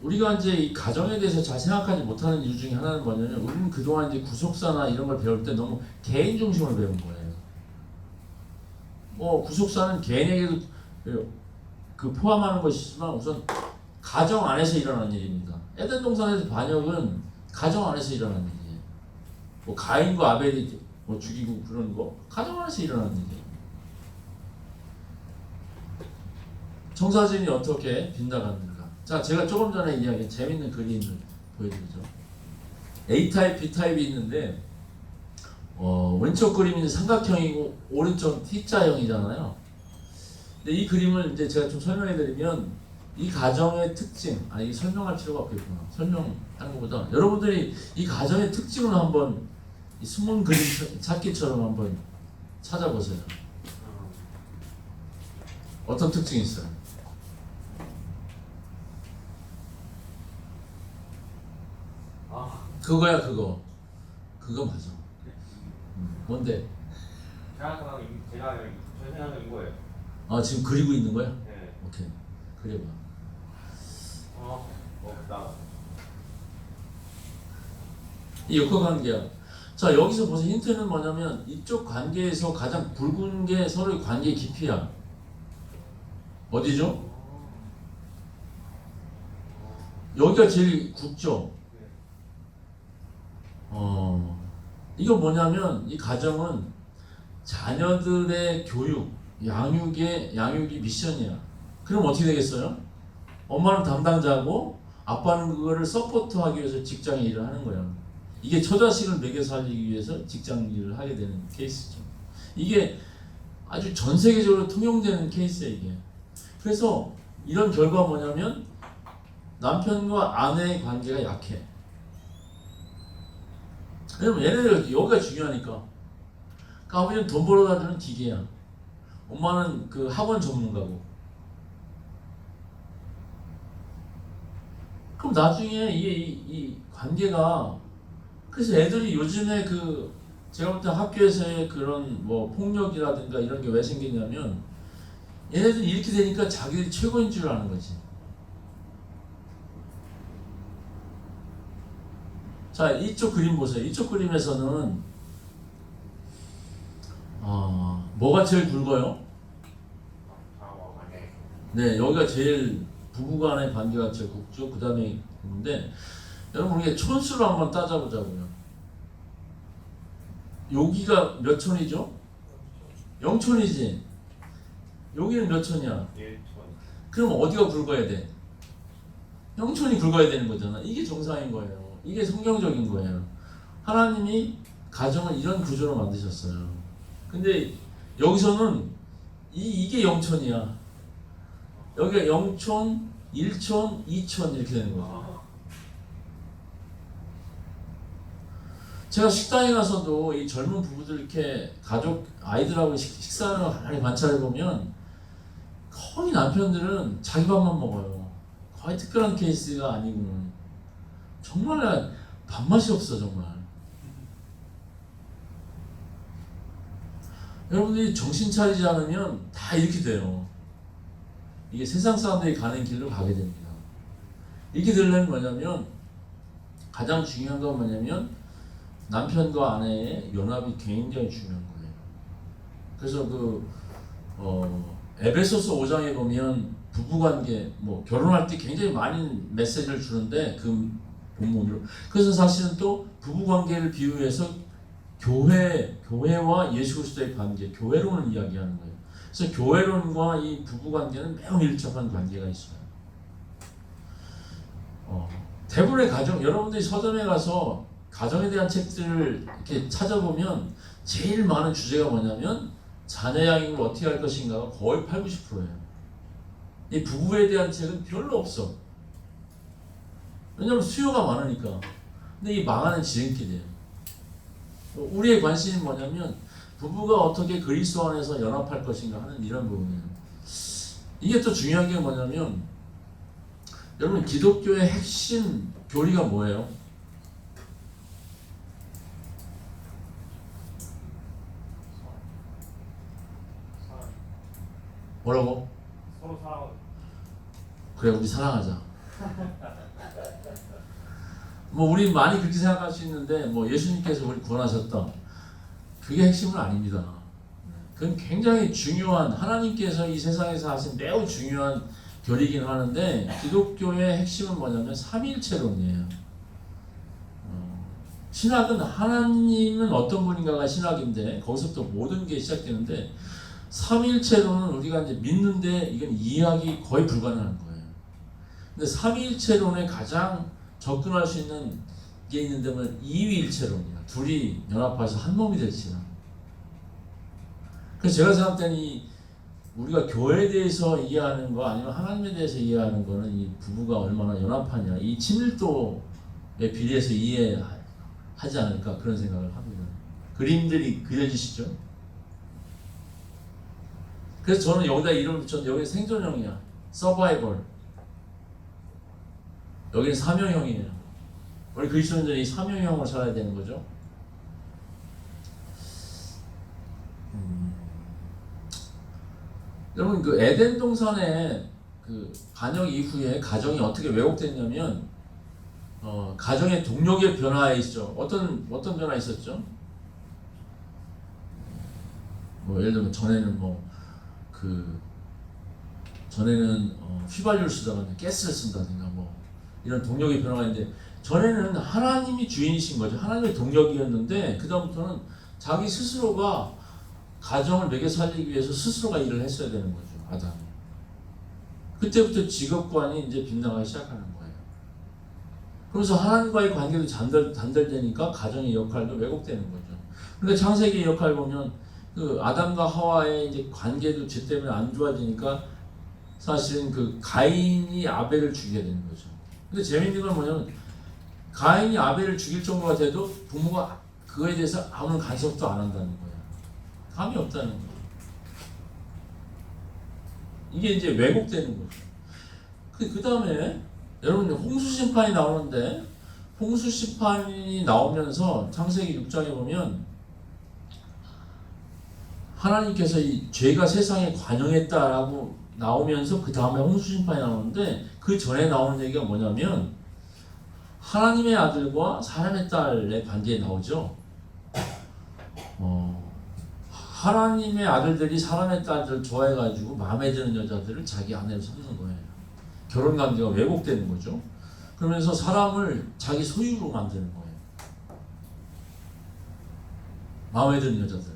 우리가 이제 이 가정에 대해서 잘 생각하지 못하는 이유 중에 하나는 뭐냐면 우리는 그동안 이제 구속사나 이런 걸 배울 때 너무 개인 중심으로 배운 거예요. 구속사는 개인에게도 그 포함하는 것이지만 우선 가정 안에서 일어나는 일입니다. 에덴 동산에서 반역은 가정 안에서 일어나는 일이에요. 뭐 가인과 아벨이 뭐 죽이고 그런 거 가정 안에서 일어나는 일이에요. 청사진이 어떻게 빗나갔는가? 자, 제가 조금 전에 이야기한 재밌는 그림을 보여드리죠. A타입, B타입이 있는데 왼쪽 그림은 삼각형이고 오른쪽 T자형이잖아요. 근데 이 그림을 이제 제가 좀 설명해드리면 이 가정의 특징, 이게 설명할 필요가 없겠구나. 설명하는 것보다 여러분들이 이 가정의 특징을 한번 이 숨은 그림 찾기처럼 한번 찾아보세요. 어떤 특징이 있어요? 그거야 그거 맞아. 뭔데?
제가 생각한 이거예요.
지금 그리고 있는 거야?
네.
오케이, 그려봐.
나.
이 역학관계야. 자, 여기서 보세요. 힌트는 뭐냐면 이쪽 관계에서 가장 굵은 게 서로의 관계의 깊이야. 어디죠? 여기가 제일 굵죠? 이거 뭐냐면 이 가정은 자녀들의 교육, 양육이 미션이야. 그럼 어떻게 되겠어요? 엄마는 담당자고 아빠는 그거를 서포트하기 위해서 직장 일을 하는 거야. 이게 처자식을 먹여 살리기 위해서 직장 일을 하게 되는 케이스죠. 이게 아주 전 세계적으로 통용되는 케이스야 이게. 그래서 이런 결과가 뭐냐면 남편과 아내의 관계가 약해. 왜냐면 얘네들 여기가 중요하니까. 그 아버지는 돈 벌어다 주는 기계야. 엄마는 그 학원 전문가고. 그럼 나중에 이 관계가 그래서 애들이 요즘에 제가 볼 때 학교에서의 그런 뭐 폭력이라든가 이런 게 왜 생기냐면 얘네들이 이렇게 되니까 자기들이 최고인 줄 아는 거지. 자, 이쪽 그림 보세요. 이쪽 그림에서는 뭐가 제일 굵어요? 네, 여기가 제일 부부간의 관계가 제일 굵죠. 그 다음에 있는데 여러분 우리가 촌수로 한번 따져보자고요. 여기가 몇 촌이죠? 0촌이지. 여기는 몇 촌이야?
1촌.
그럼 어디가 굵어야 돼? 0촌이 굵어야 되는 거잖아. 이게 정상인 거예요. 이게 성경적인 거예요. 하나님이 가정을 이런 구조로 만드셨어요. 근데 여기서는 이게 0촌이야. 여기가 0촌, 1촌, 2촌 이렇게 되는 거죠. 제가 식당에 가서도 이 젊은 부부들 이렇게 아이들하고 식사를 많이 관찰해 보면 거의 남편들은 자기 밥만 먹어요. 거의 특별한 케이스가 아니고는 정말 밥맛이 없어 정말. 여러분들이 정신 차리지 않으면 다 이렇게 돼요. 이게 세상 사람들이 가는 길로 가게 됩니다. 이렇게 되려면 뭐냐면 가장 중요한 건 뭐냐면 남편과 아내의 연합이 굉장히 중요한 거예요. 그래서 에베소서 5장에 보면 부부관계 결혼할 때 굉장히 많은 메시지를 주는데 그 본문으로. 그래서 사실은 또 부부관계를 비유해서 교회와 예수 그리스도의 관계, 교회론을 이야기하는 거예요. 그래서 교회론과 이 부부관계는 매우 밀접한 관계가 있어요. 대부분의 가정, 여러분들이 서점에 가서 가정에 대한 책들을 이렇게 찾아보면 제일 많은 주제가 뭐냐면 자녀 양육을 어떻게 할 것인가가 거의 80-90%예요. 이 부부에 대한 책은 별로 없어. 왜냐면 수요가 많으니까. 근데 이 망하는 지름길이에요. 우리의 관심이 뭐냐면 부부가 어떻게 그리스도 안에서 연합할 것인가 하는 이런 부분이에요. 이게 또 중요한 게 뭐냐면 여러분 기독교의 핵심 교리가 뭐예요? 뭐라고?
서로 사랑하고.
그래, 우리 사랑하자. 뭐 우리 많이 그렇게 생각할 수 있는데 뭐 예수님께서 우리 구원하셨다. 그게 핵심은 아닙니다. 그건 굉장히 중요한, 하나님께서 이 세상에서 하신 매우 중요한 교리이긴 하는데, 기독교의 핵심은 뭐냐면 삼위일체론이에요. 신학은 하나님은 어떤 분인가가 신학인데 거기서부터 모든 게 시작되는데, 삼위일체론은 우리가 이제 믿는데 이건 이해하기 거의 불가능한 거예요. 근데 삼위일체론에 가장 접근할 수 있는 게 있는데 뭐 이위일체론이야. 둘이 연합해서 한 몸이 될지라. 그래서 제가 생각할 때는 이 우리가 교회에 대해서 이해하는 거 아니면 하나님에 대해서 이해하는 거는 이 부부가 얼마나 연합하냐, 이 친밀도에 비례해서 이해하지 않을까, 그런 생각을 합니다. 그림들이 그려지시죠? 그래서 저는 여기다 이름을 붙였는데 여기 생존형이야. 서바이벌. 여기는 사명형이에요. 우리 그리스도인들이 이 사명형을 살아야 되는 거죠. 여러분, 그 에덴 동산의 그 반역 이후에 가정이 어떻게 왜곡됐냐면, 가정의 동력의 변화에 있죠. 어떤 변화 있었죠? 뭐 예를 들면 전에는 전에는 휘발유를 쓰다가 가스를 쓴다든가 뭐 이런 동력의 변화가 있는데, 전에는 하나님이 주인이신 거죠. 하나님의 동력이었는데 그 다음부터는 자기 스스로가 가정을 먹여 살리기 위해서 스스로가 일을 했어야 되는 거죠, 아담이. 그때부터 직업관이 이제 빗나가기 시작하는 거예요. 그러면서 하나님과의 관계도 단절되니까 가정의 역할도 왜곡되는 거죠. 그러니까 창세기 역할 보면 그 아담과 하와의 이제 관계도 죄 때문에 안 좋아지니까 사실은 그 가인이 아벨을 죽이게 되는 거죠. 근데 재밌는 건 뭐냐면 가인이 아벨을 죽일 정도가 돼도 부모가 그거에 대해서 아무런 간섭도 안 한다는 거예요. 감이 없다는 거예요. 이게 이제 왜곡되는 거죠. 그 다음에 여러분, 홍수 심판이 나오는데, 홍수 심판이 나오면서 창세기 6장에 보면 하나님께서 이 죄가 세상에 관영했다라고 나오면서 그 다음에 홍수 심판이 나오는데, 그 전에 나오는 얘기가 뭐냐면 하나님의 아들과 사람의 딸의 관계에 나오죠. 하나님의 아들들이 사람의 딸들을 좋아해가지고 마음에 드는 여자들을 자기 아내로 삼는 거예요. 결혼 관계가 왜곡되는 거죠. 그러면서 사람을 자기 소유로 만드는 거예요. 마음에 드는 여자들.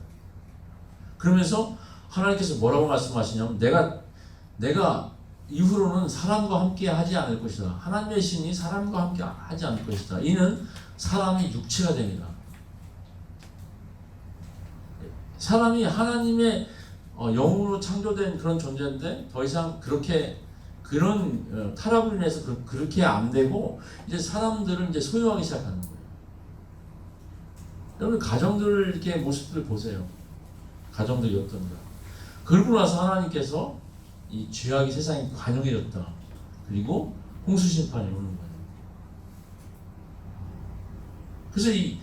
그러면서 하나님께서 뭐라고 말씀하시냐면, 내가 이후로는 사람과 함께 하지 않을 것이다. 하나님의 신이 사람과 함께 하지 않을 것이다. 이는 사람이 육체가 됩니다. 사람이 하나님의 영으로 창조된 그런 존재인데 더 이상 그런 타락으로 인해서 그렇게 안 되고 이제 사람들을 이제 소유하기 시작하는 거예요. 여러분, 가정들 이렇게 모습들 보세요. 가정들이 어떤가. 그러고 나서 하나님께서 이 죄악이 세상에 관영해졌다. 그리고 홍수 심판이 오는 거예요. 그래서 이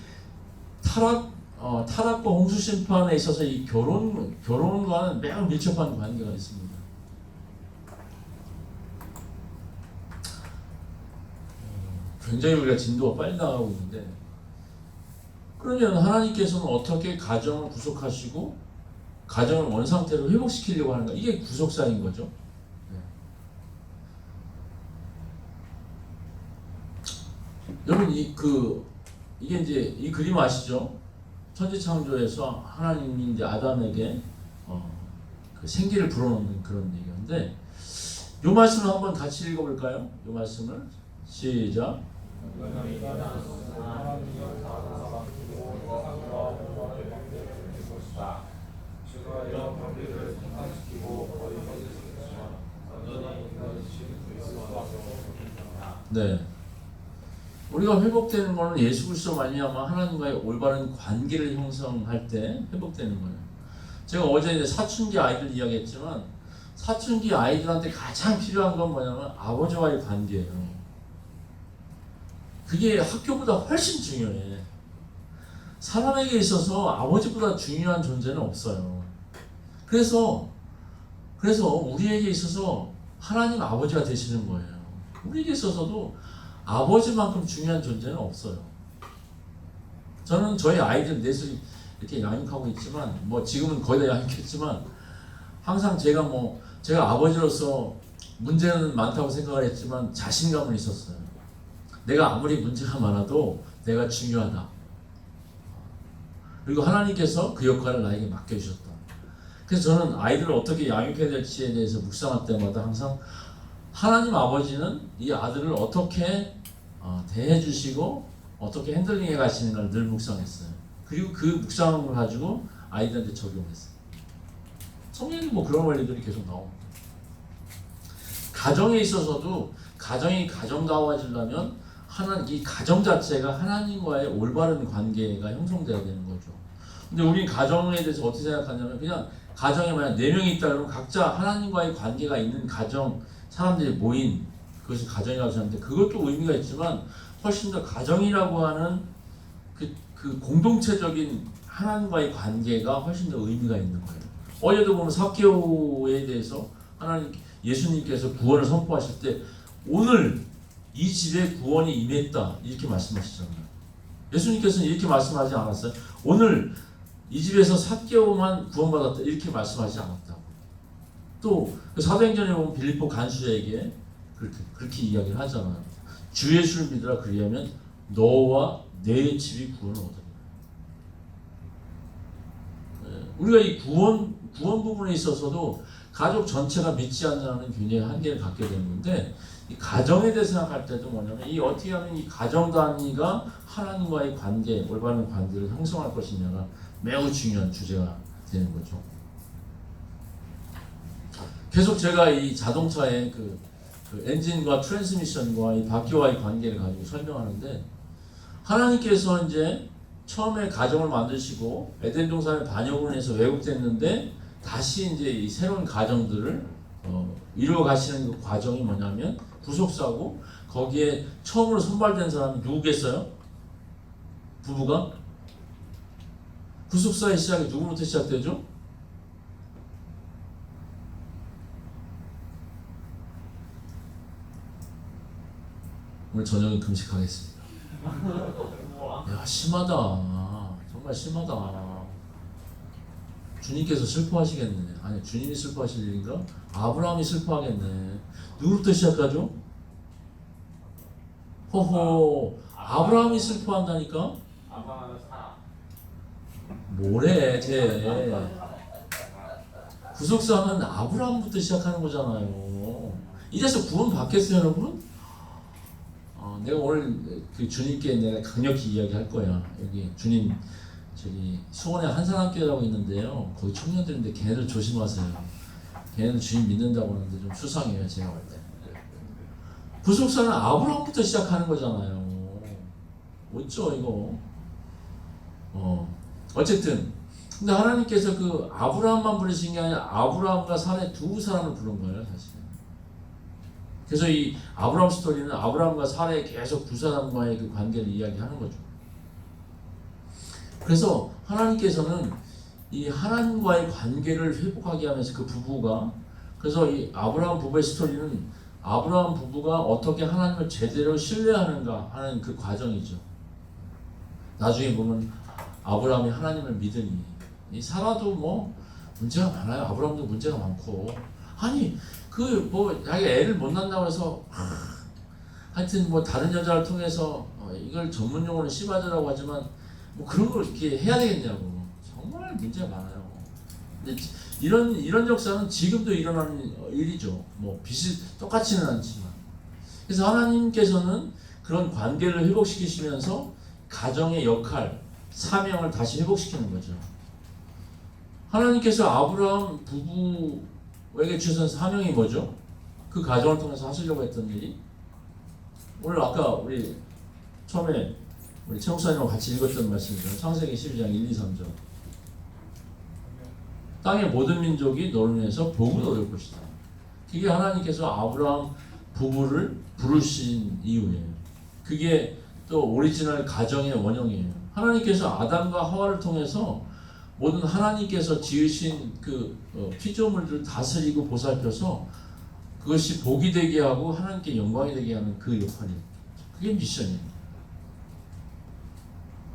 타락과 홍수 심판에 있어서 이 결혼과는 매우 밀접한 관계가 있습니다. 굉장히 우리가 진도가 빨리 나가고 있는데, 그러면 하나님께서는 어떻게 가정을 구속하시고 가정을 원상태로 회복시키려고 하는가? 이게 구속사인 거죠. 여러분, 이게 이제 이 그림 아시죠? 천지창조에서 하나님이 이제 아담에게 그 생기를 불어넣는 그런 얘기인데, 이 말씀을 한번 같이 읽어볼까요? 이 말씀을 시작. 네. 우리가 회복되는 것은 예수 그리스도 말미암아 하나님과의 올바른 관계를 형성할 때 회복되는 거예요. 제가 어제 이제 사춘기 아이들 이야기했지만, 사춘기 아이들한테 가장 필요한 건 뭐냐면 아버지와의 관계예요. 그게 학교보다 훨씬 중요해. 사람에게 있어서 아버지보다 중요한 존재는 없어요. 그래서 그래서 우리에게 있어서 하나님 아버지가 되시는 거예요. 우리에게 있어서도 아버지만큼 중요한 존재는 없어요. 저는 저희 아이들 넷을 이렇게 양육하고 있지만, 뭐 지금은 거의 다 양육했지만, 항상 제가 아버지로서 문제는 많다고 생각을 했지만 자신감은 있었어요. 내가 아무리 문제가 많아도 내가 중요하다. 그리고 하나님께서 그 역할을 나에게 맡겨주셨다. 그래서 저는 아이들을 어떻게 양육해야 될지에 대해서 묵상할 때마다 항상 하나님 아버지는 이 아들을 어떻게 대해주시고 어떻게 핸들링해 가시는가를 늘 묵상했어요. 그리고 그 묵상을 가지고 아이들한테 적용했어요. 성경에 뭐 그런 원리들이 계속 나옵니다. 가정에 있어서도 가정이 가정다워지려면 이 가정 자체가 하나님과의 올바른 관계가 형성돼야 되는 거죠. 근데 우리 가정에 대해서 어떻게 생각하냐면 그냥 가정에 만약 4명이 있다 그러면 각자 하나님과의 관계가 있는 가정 사람들이 모인 그것이 가정이라고 생각하는데 그것도 의미가 있지만 훨씬 더 가정이라고 하는 그 공동체적인 하나님과의 관계가 훨씬 더 의미가 있는 거예요. 어제도 보면 삭개오에 대해서 예수님께서 구원을 선포하실 때 오늘 이 집에 구원이 임했다 이렇게 말씀하시잖아요. 예수님께서는 이렇게 말씀하지 않았어요. 오늘 이 집에서 삭개오만 구원받았다 이렇게 말씀하지 않았다고. 또 사도행전에 보면 빌립보 간수에게 그렇게 이야기를 하잖아요. 주 예수를 믿으라 그리하면 너와 내 집이 구원을 얻으리라. 우리가 이 구원 부분에 있어서도 가족 전체가 믿지 않는 한은 굉장히 한계를 갖게 되는데 이 가정에 대해 생각할 때도 뭐냐면 이 어떻게 하면 이 가정 단위가 하나님과의 관계, 올바른 관계를 형성할 것이냐가 매우 중요한 주제가 되는 거죠. 계속 제가 이 자동차의 그 엔진과 트랜스미션과 이 바퀴와의 관계를 가지고 설명하는데 하나님께서 이제 처음에 가정을 만드시고 에덴 동산의 반역으로 인해서 왜곡됐는데 다시 이제 이 새로운 가정들을 이루어 가시는 그 과정이 뭐냐면 구속사고 거기에 처음으로 선발된 사람이 누구겠어요? 부부가? 구속사의 시작이 누구부터 시작되죠? 오늘 저녁은 금식하겠습니다. 야 심하다. 정말 심하다. 주님께서 슬퍼하시겠네. 아니 주님이 슬퍼하실 일인가? 아브라함이 슬퍼하겠네. 누구부터 시작하죠? 호호 아브라함이 슬퍼한다니까?
아브라함은 사라.
뭐래 쟤. 구속사는 아브라함부터 시작하는 거잖아요. 이래서 구원 받겠어요 여러분? 내가 오늘 그 주님께 내가 강력히 이야기할 거야. 여기 주님 저기 수원에 한산학교라고 있는데요. 거기 청년들인데 걔네들 조심하세요. 걔네들 주님 믿는다고 하는데 좀 수상해요 제가 볼 때. 구속사는 아브라함부터 시작하는 거잖아요. 어쩌 이거. 어쨌든 근데 하나님께서 그 아브라함만 부르신 게 아니라 아브라함과 사례 두 사람을 부른 거예요 사실. 그래서 이 아브라함 스토리는 아브라함과 사례 계속 두 사람과의 그 관계를 이야기하는 거죠. 그래서 하나님께서는 이 하나님과의 관계를 회복하게 하면서 그 부부가 그래서 이 아브라함 부부의 스토리는 아브라함 부부가 어떻게 하나님을 제대로 신뢰하는가 하는 그 과정이죠. 나중에 보면 아브라함이 하나님을 믿으니 이 사라도 뭐 문제가 많아요. 아브라함도 문제가 많고 아니 그 뭐 자기가 애를 못 낳는다고 해서 하여튼 뭐 다른 여자를 통해서 이걸 전문용어로 씨바드라고 하지만 뭐 그런 걸 이렇게 해야 되겠냐고. 정말 문제가 많아요. 근데 이런 역사는 지금도 일어나는 일이죠. 뭐 똑같지는 않지만. 그래서 하나님께서는 그런 관계를 회복시키시면서 가정의 역할, 사명을 다시 회복시키는 거죠. 하나님께서 아브라함 부부에게 주신 사명이 뭐죠? 그 가정을 통해서 하시려고 했던 일이 오늘 아까 우리 처음에 우리 최목사님과 같이 읽었던 말씀이죠. 창세기 12장 1, 2, 3절. 땅의 모든 민족이 너를 위해서 복을 얻을 것이다. 그게 하나님께서 아브라함 부부를 부르신 이유예요. 그게 또 오리지널 가정의 원형이에요. 하나님께서 아담과 하와를 통해서 모든 하나님께서 지으신 그 피조물들을 다스리고 보살펴서 그것이 복이 되게 하고 하나님께 영광이 되게 하는 그 역할이에요. 그게 미션이에요.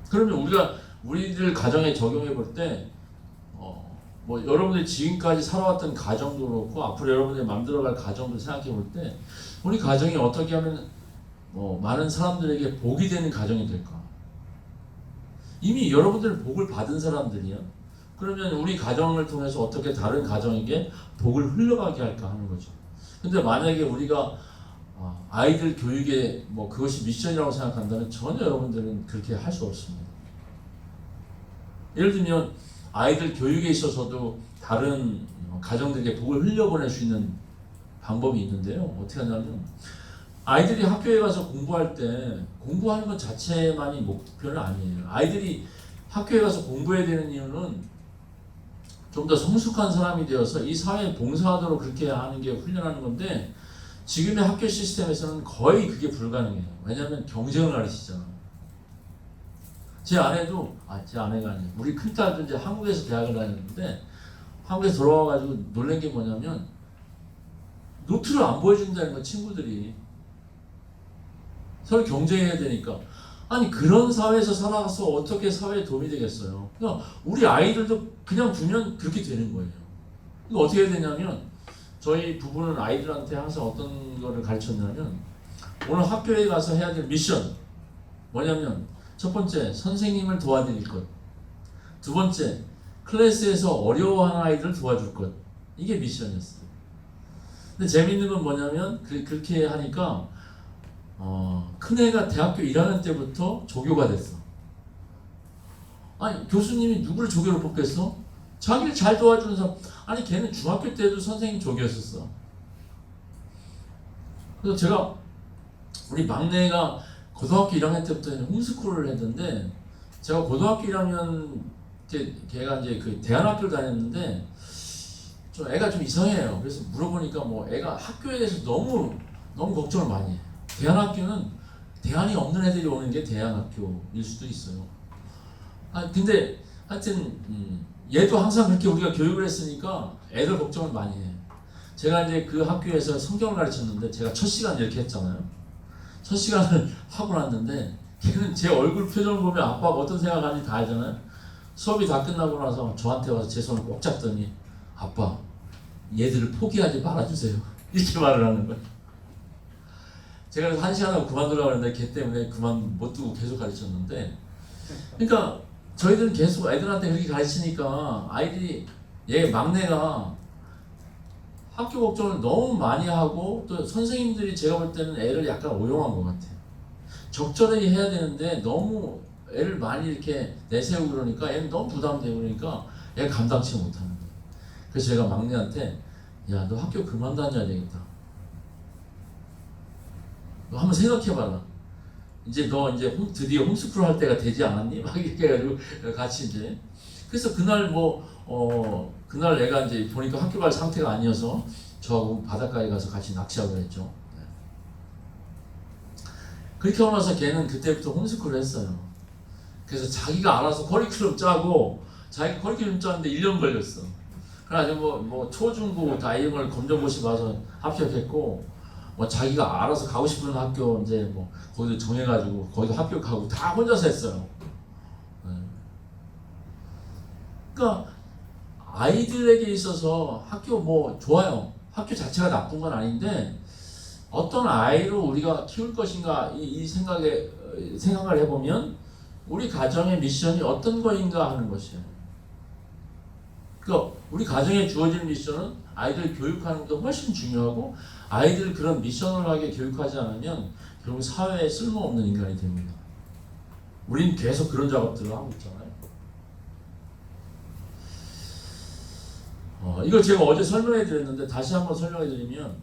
그러면 우리들 가정에 적용해 볼 때, 뭐 여러분들 지금까지 살아왔던 가정도 그렇고 앞으로 여러분들이 만들어갈 가정도 생각해 볼 때, 우리 가정이 어떻게 하면 많은 사람들에게 복이 되는 가정이 될까? 이미 여러분들은 복을 받은 사람들이야. 그러면 우리 가정을 통해서 어떻게 다른 가정에게 복을 흘러가게 할까 하는 거죠. 근데 만약에 우리가 아이들 교육에 그것이 미션이라고 생각한다면 전혀 여러분들은 그렇게 할 수 없습니다. 예를 들면 아이들 교육에 있어서도 다른 가정들에게 복을 흘려보낼 수 있는 방법이 있는데요. 어떻게 하냐면 아이들이 학교에 가서 공부할 때 공부하는 것 자체만이 목표는 아니에요. 아이들이 학교에 가서 공부해야 되는 이유는 좀 더 성숙한 사람이 되어서 이 사회에 봉사하도록 그렇게 하는 게 훈련하는 건데, 지금의 학교 시스템에서는 거의 그게 불가능해요. 왜냐하면 경쟁을 가르치잖아. 제 아내가 아니에요. 우리 큰딸도 이제 한국에서 대학을 다녔는데, 한국에서 돌아와가지고 놀란 게 뭐냐면 노트를 안 보여준다는 거. 친구들이 서로 경쟁해야 되니까. 아니 그런 사회에서 살아가서 어떻게 사회에 도움이 되겠어요. 그러니까 우리 아이들도 그냥 두면 그렇게 되는 거예요. 이거 어떻게 해야 되냐면, 저희 부부는 아이들한테 항상 어떤 거를 가르쳤냐면, 오늘 학교에 가서 해야 될 미션 뭐냐면, 첫 번째 선생님을 도와드릴 것, 두 번째 클래스에서 어려워하는 아이들을 도와줄 것. 이게 미션이었어요. 근데 재밌는 건 뭐냐면 그렇게 하니까 큰애가 대학교 1학년 때부터 조교가 됐어. 아니 교수님이 누구를 조교로 뽑겠어? 자기를 잘 도와주는 사람. 아니 걔는 중학교 때도 선생님 조교였었어. 그래서 제가 우리 막내가 고등학교 1학년 때부터 홈스쿨을 했는데, 제가 고등학교 1학년 때 걔가 이제 그 대안학교를 다녔는데 좀 애가 좀 이상해요. 그래서 물어보니까 애가 학교에 대해서 너무 걱정을 많이 해. 대안학교는 대안이 없는 애들이 오는 게 대안학교일 수도 있어요. 근데 하여튼 얘도 항상 그렇게 우리가 교육을 했으니까 애들 걱정을 많이 해. 제가 이제 그 학교에서 성경을 가르쳤는데, 제가 첫 시간 이렇게 했잖아요. 첫 시간을 하고 났는데 걔는 제 얼굴 표정을 보면 아빠가 어떤 생각하는지 다 알잖아요. 수업이 다 끝나고 나서 저한테 와서 제 손을 꼭 잡더니, 아빠 얘들을 포기하지 말아주세요. 이렇게 말을 하는 거예요. 제가 그래서 1시간 하고 그만두려고 했는데 걔 때문에 그만 못 두고 계속 가르쳤는데, 그러니까 저희들은 계속 애들한테 그렇게 가르치니까 아이들이, 얘 막내가 학교 걱정을 너무 많이 하고, 또 선생님들이 제가 볼 때는 애를 약간 오용한 것 같아요. 적절히 해야 되는데 너무 애를 많이 이렇게 내세우고 그러니까 애는 너무 부담되고 그러니까 애가 감당치 못하는 거예요. 그래서 제가 막내한테, 야 너 학교 그만 다녀야 되겠다. 너 한번 생각해봐라. 이제 너 드디어 홈스쿨 할 때가 되지 않았니? 막 이렇게 해가지고 같이 이제. 그래서 그날 그날 애가 이제 보니까 학교 갈 상태가 아니어서 저하고 바닷가에 가서 같이 낚시하고 했죠. 그렇게 하고 나서 걔는 그때부터 홈스쿨을 했어요. 그래서 자기가 알아서 커리큘럼 짜고, 자기가 커리큘럼 짜는데 1년 걸렸어. 그래가지고 초중고 다 이런 걸 검정고시 봐서 합격했고, 자기가 알아서 가고 싶은 학교 이제 거기도 정해가지고 거기도 합격하고 다 혼자서 했어요. 그러니까 아이들에게 있어서 학교 좋아요. 학교 자체가 나쁜 건 아닌데, 어떤 아이를 우리가 키울 것인가 이 생각을 해보면 우리 가정의 미션이 어떤 거인가 하는 것이에요. 그러니까 우리 가정에 주어진 미션은 아이들 교육하는 것도 훨씬 중요하고, 아이들 그런 미셔널하게 교육하지 않으면 결국 사회에 쓸모없는 인간이 됩니다. 우린 계속 그런 작업들을 하고 있잖아요. 이걸 제가 어제 설명해 드렸는데 다시 한번 설명해 드리면,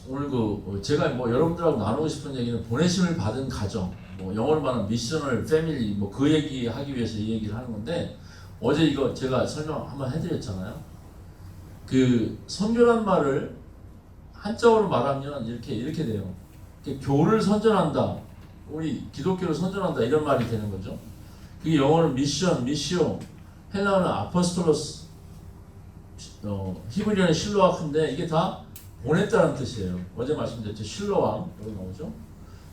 오늘 제가 여러분들하고 나누고 싶은 얘기는 보내심을 받은 가정, 영어로 말하면 미셔널 패밀리, 그 얘기 하기 위해서 이 얘기를 하는 건데, 어제 이거 제가 설명 한번 해드렸잖아요. 그 선교란 말을 한자어로 말하면 이렇게 돼요. 교를 선전한다, 우리 기독교를 선전한다, 이런 말이 되는 거죠. 그게 영어로 미션, 미시오 헬라어는 아포스톨로스, 히브리어는 실로아크인데 이게 다 보냈다는 뜻이에요. 어제 말씀드렸죠. 실로암 여기 나오죠.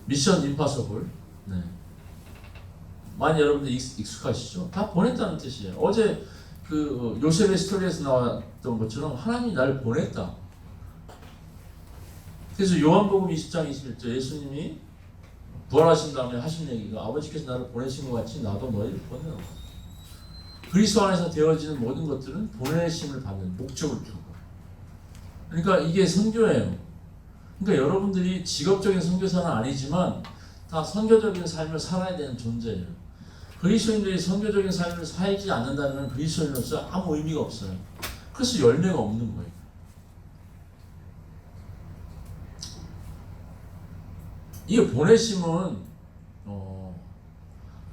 미션 임파서블. 네. 많이 여러분들 익숙하시죠? 다 보냈다는 뜻이에요. 어제 그 요셉의 스토리에서 나왔던 것처럼 하나님이 나를 보냈다. 그래서 요한복음 20장 21절 예수님이 부활하신 다음에 하신 얘기가 아버지께서 나를 보내신 것 같이 나도 너희를 보내라. 그리스도 안에서 되어지는 모든 것들은 보내심을 받는 목적을 두고. 그러니까 이게 선교예요. 그러니까 여러분들이 직업적인 선교사는 아니지만 다 선교적인 삶을 살아야 되는 존재예요. 그리스도인들이 선교적인 삶을 살지 않는다면 그리스도인으로서 아무 의미가 없어요. 그래서 열매가 없는 거예요. 이 보내심은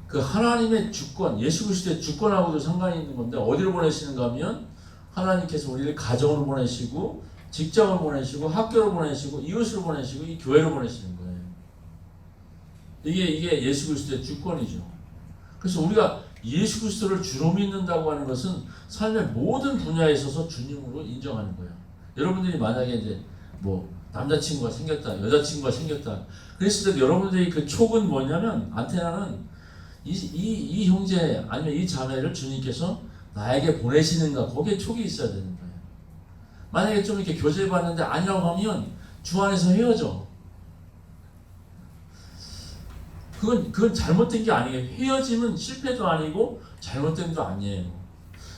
그 하나님의 주권, 예수 그리스도의 주권하고도 상관이 있는 건데 어디로 보내시는가 하면 하나님께서 우리를 가정으로 보내시고 직장으로 보내시고 학교로 보내시고 이웃으로 보내시고 이 교회로 보내시는 거예요. 이게 예수 그리스도의 주권이죠. 그래서 우리가 예수 그리스도를 주로 믿는다고 하는 것은 삶의 모든 분야에 있어서 주님으로 인정하는 거예요. 여러분들이 만약에 이제 뭐 남자친구가 생겼다, 여자친구가 생겼다 그랬을 때 여러분들이 그 촉은 뭐냐면 안테나는 이 형제 아니면 이 자매를 주님께서 나에게 보내시는가 거기에 촉이 있어야 되는 거예요. 만약에 좀 이렇게 교제해봤는데 아니라고 하면 주 안에서 헤어져. 그건 잘못된 게 아니에요. 헤어짐은 실패도 아니고 잘못된 도 아니에요.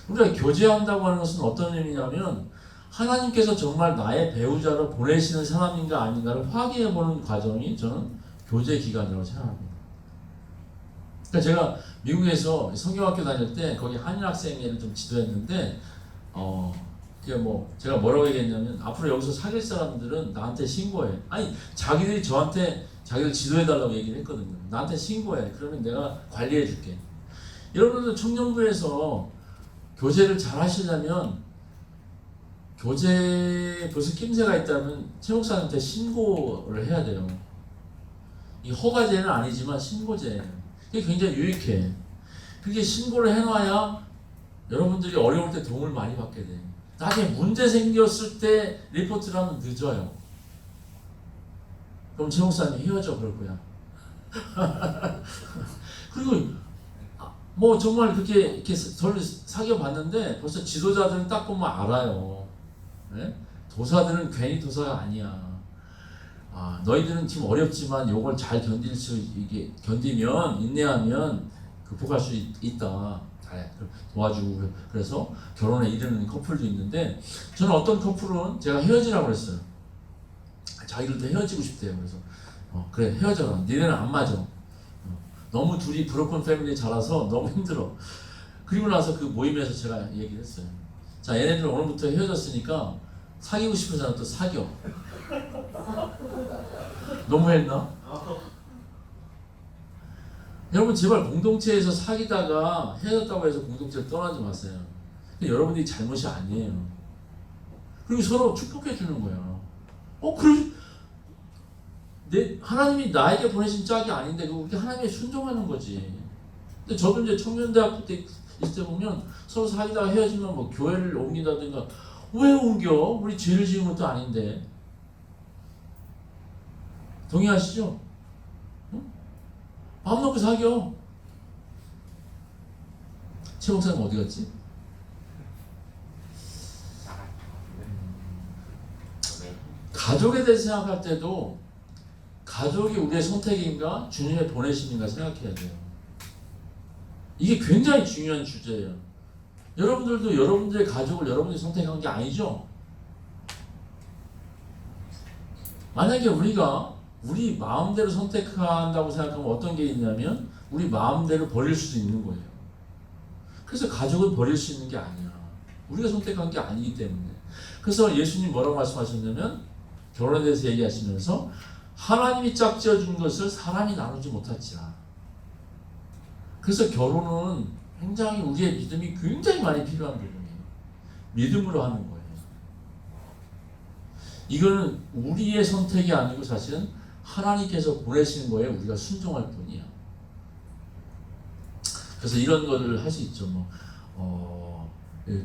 우리가 교제한다고 하는 것은 어떤 의미냐면 하나님께서 정말 나의 배우자로 보내시는 사람인가 아닌가를 확인해보는 과정이 저는 교제 기간이라고 생각합니다. 그러니까 제가 미국에서 성경학교 다닐 때 거기 한인 학생회를 좀 지도했는데 그게 뭐 제가 뭐라고 얘기했냐면 앞으로 여기서 사귈 사람들은 나한테 신고해. 아니 자기들이 저한테 자기들 지도해달라고 얘기를 했거든요. 나한테 신고해. 그러면 내가 관리해줄게. 여러분들 청년부에서 교제를 잘 하시려면 교제 벌써 낌새가 있다면 최 목사한테 신고를 해야 돼요. 이 허가제는 아니지만 신고제. 이게 굉장히 유익해. 그게 신고를 해놔야 여러분들이 어려울 때 도움을 많이 받게 돼. 나중에 문제 생겼을 때 리포트를 하면 늦어요. 그럼 최 목사님이 헤어져 그럴 거야. 그리고 뭐 정말 그렇게 이렇게 저를 사귀어 봤는데 벌써 지도자들은 딱 보면 알아요. 네? 도사들은 괜히 도사가 아니야. 너희들은 지금 어렵지만 이걸 잘 견디면 인내하면 극복할 수 있다. 도와주고 그래서 결혼에 이르는 커플도 있는데 저는 어떤 커플은 제가 헤어지라고 그랬어요. 자기들도 헤어지고 싶대요. 그래서 그래 헤어져라. 니네는 안 맞아. 너무 둘이 브로큰 패밀리 자라서 너무 힘들어. 그리고 나서 그 모임에서 제가 얘기를 했어요. 자 얘네들 오늘부터 헤어졌으니까 사귀고 싶은 사람 또 사겨. 너무했나? 여러분 제발 공동체에서 사귀다가 헤어졌다고 해서 공동체를 떠나지 마세요. 여러분들이 잘못이 아니에요. 그리고 서로 축복해 주는 거야. 하나님이 나에게 보내신 짝이 아닌데 그게 하나님의 순종하는 거지. 근데 저도 이제 청년대학교 때 있을 때 보면 서로 사귀다가 헤어지면 뭐 교회를 옮긴다든가 왜 옮겨? 우리 죄를 지은 것도 아닌데. 동의하시죠? 응? 마음 놓고 사겨. 최 목사님 어디 갔지? 가족에 대해서 생각할 때도 가족이 우리의 선택인가 주님의 보내심인가 생각해야 돼요. 이게 굉장히 중요한 주제예요. 여러분들도 여러분들의 가족을 여러분들이 선택한 게 아니죠? 만약에 우리가 우리 마음대로 선택한다고 생각하면 어떤 게 있냐면 우리 마음대로 버릴 수도 있는 거예요. 그래서 가족은 버릴 수 있는 게 아니야. 우리가 선택한 게 아니기 때문에. 그래서 예수님 뭐라고 말씀하셨냐면 결혼에 대해서 얘기하시면서 하나님이 짝지어 준 것을 사람이 나누지 못할지라. 그래서 결혼은 굉장히 우리의 믿음이 굉장히 많이 필요한 부분이에요. 믿음으로 하는 거예요. 이거는 우리의 선택이 아니고 사실은 하나님께서 보내시는 거에 우리가 순종할 뿐이야. 그래서 이런 거를 할 수 있죠.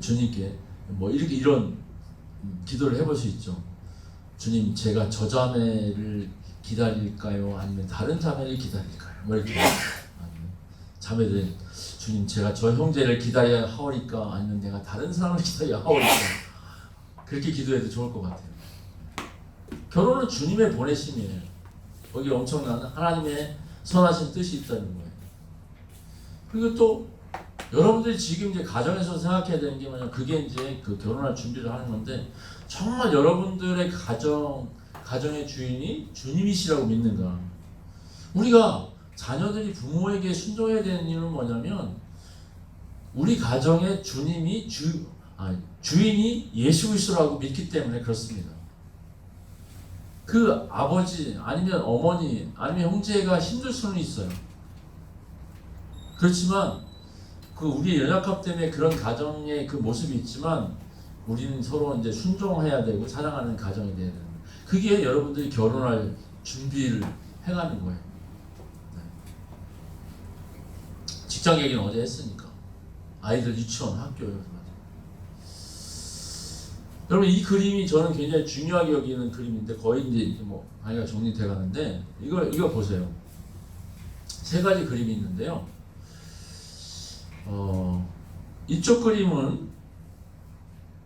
주님께 뭐 이렇게 이런 기도를 해볼 수 있죠. 주님, 제가 저 자매를 기다릴까요? 아니면 다른 자매를 기다릴까요? 뭐 이렇게 아니면 자매들, 주님, 제가 저 형제를 기다려야 하오리까? 아니면 내가 다른 사람을 기다려야 하오리까? 그렇게 기도해도 좋을 것 같아요. 결혼은 주님의 보내심이에요. 거기 엄청난 하나님의 선하신 뜻이 있다는 거예요. 그리고 또 여러분들이 지금 이제 가정에서 생각해야 되는 게 뭐냐면, 그게 이제 그 결혼할 준비를 하는 건데, 정말 여러분들의 가정의 주인이 주님이시라고 믿는가? 우리가 자녀들이 부모에게 순종해야 되는 이유는 뭐냐면, 우리 가정의 주인이 예수 그리스도라고 믿기 때문에 그렇습니다. 그 아버지 아니면 어머니 아니면 형제가 힘들 수는 있어요. 그렇지만 그 우리의 연약함 때문에 그런 가정의 그 모습이 있지만, 우리는 서로 이제 순종해야 되고 사랑하는 가정이 돼야 되는 거예요. 그게 여러분들이 결혼할 준비를 해가는 거예요. 네. 직장 얘기는 어제 했으니까. 아이들 유치원, 학교에서. 여러분, 이 그림이 저는 굉장히 중요하게 여기는 그림인데, 거의 이제 뭐 아이가 정리돼 가는데, 이거 보세요. 세 가지 그림이 있는데요. 이쪽 그림은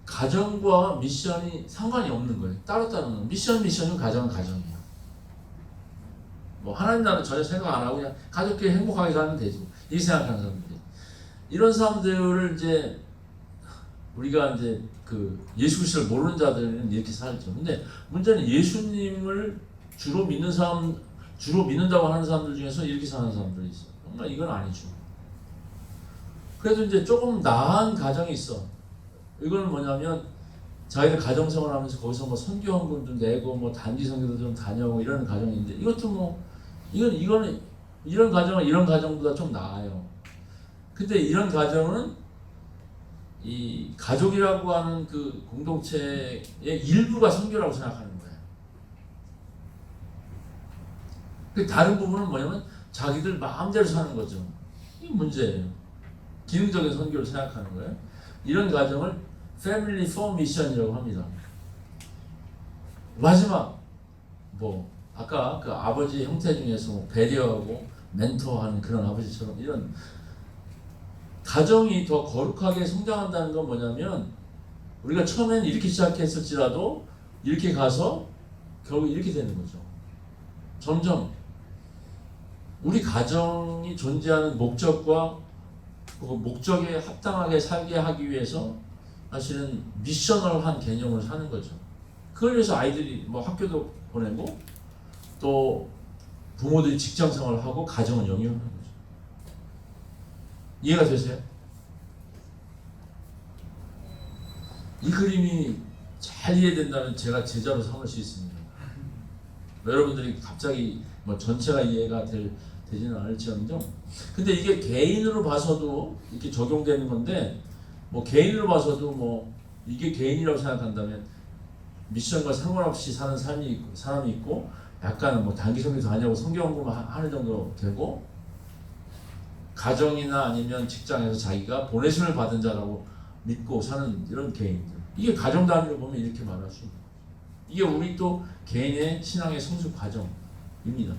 가정과 미션이 상관이 없는 거예요. 따로따로는 미션이고 가정은 가정이에요. 뭐 하나님 나라는 전혀 생각 안 하고 그냥 가족끼리 행복하게 살면 되지, 이렇게 생각하는 사람들. 이런 사람들을 이제 우리가 이제 그 예수 그리스도를 모르는 자들은 이렇게 살죠. 근데 문제는 예수님을 주로 믿는다고 하는 사람들 중에서 이렇게 사는 사람들이 있어요. 정말 이건 아니죠. 그래도 이제 조금 나은 가정이 있어. 이거는 뭐냐면, 자기들 가정생활 하면서 거기서 뭐 선교헌금도 내고 뭐 단기 선교도 좀 다녀오고 이런 가정인데, 이것도 뭐 이거는 이런 가정은 이런 가정보다 좀 나아요. 근데 이런 가정은 이 가족이라고 하는 그 공동체의 일부가 선교라고 생각하는 거예요. 그 다른 부분은 뭐냐면 자기들 마음대로 사는 거죠. 이게 문제예요. 기능적인 선교를 생각하는 거예요. 이런 가정을 Family for Mission이라고 합니다. 마지막, 뭐 아까 그 아버지 형태 중에서 뭐 배려하고 멘토하는 그런 아버지처럼, 이런 가정이 더 거룩하게 성장한다는 건 뭐냐면, 우리가 처음에는 이렇게 시작했을지라도 이렇게 가서 결국 이렇게 되는 거죠. 점점 우리 가정이 존재하는 목적과 그 목적에 합당하게 살게 하기 위해서 사실은 미셔널한 개념을 사는 거죠. 그걸 위해서 아이들이 뭐 학교도 보내고, 또 부모들이 직장 생활을 하고 가정을 영위하는 거죠. 이해가 되세요? 이 그림이 잘 이해된다면 제가 제자로 삼을 수 있습니다. 여러분들이 갑자기 뭐 전체가 이해가 되지는 않을지언정, 근데 이게 개인으로 봐서도 이렇게 적용되는 건데, 뭐 개인으로 봐서도 뭐 이게 개인이라고 생각한다면 미션과 상관없이 사는 사람이 있고, 약간은 뭐 단기 선교 다니고 성경공부 하는 정도 되고, 가정이나 아니면 직장에서 자기가 보내심을 받은 자라고 믿고 사는 이런 개인들, 이게 가정 단위로 보면 이렇게 말할 수 있는 거죠. 이게 우리 또 개인의 신앙의 성숙 과정입니다.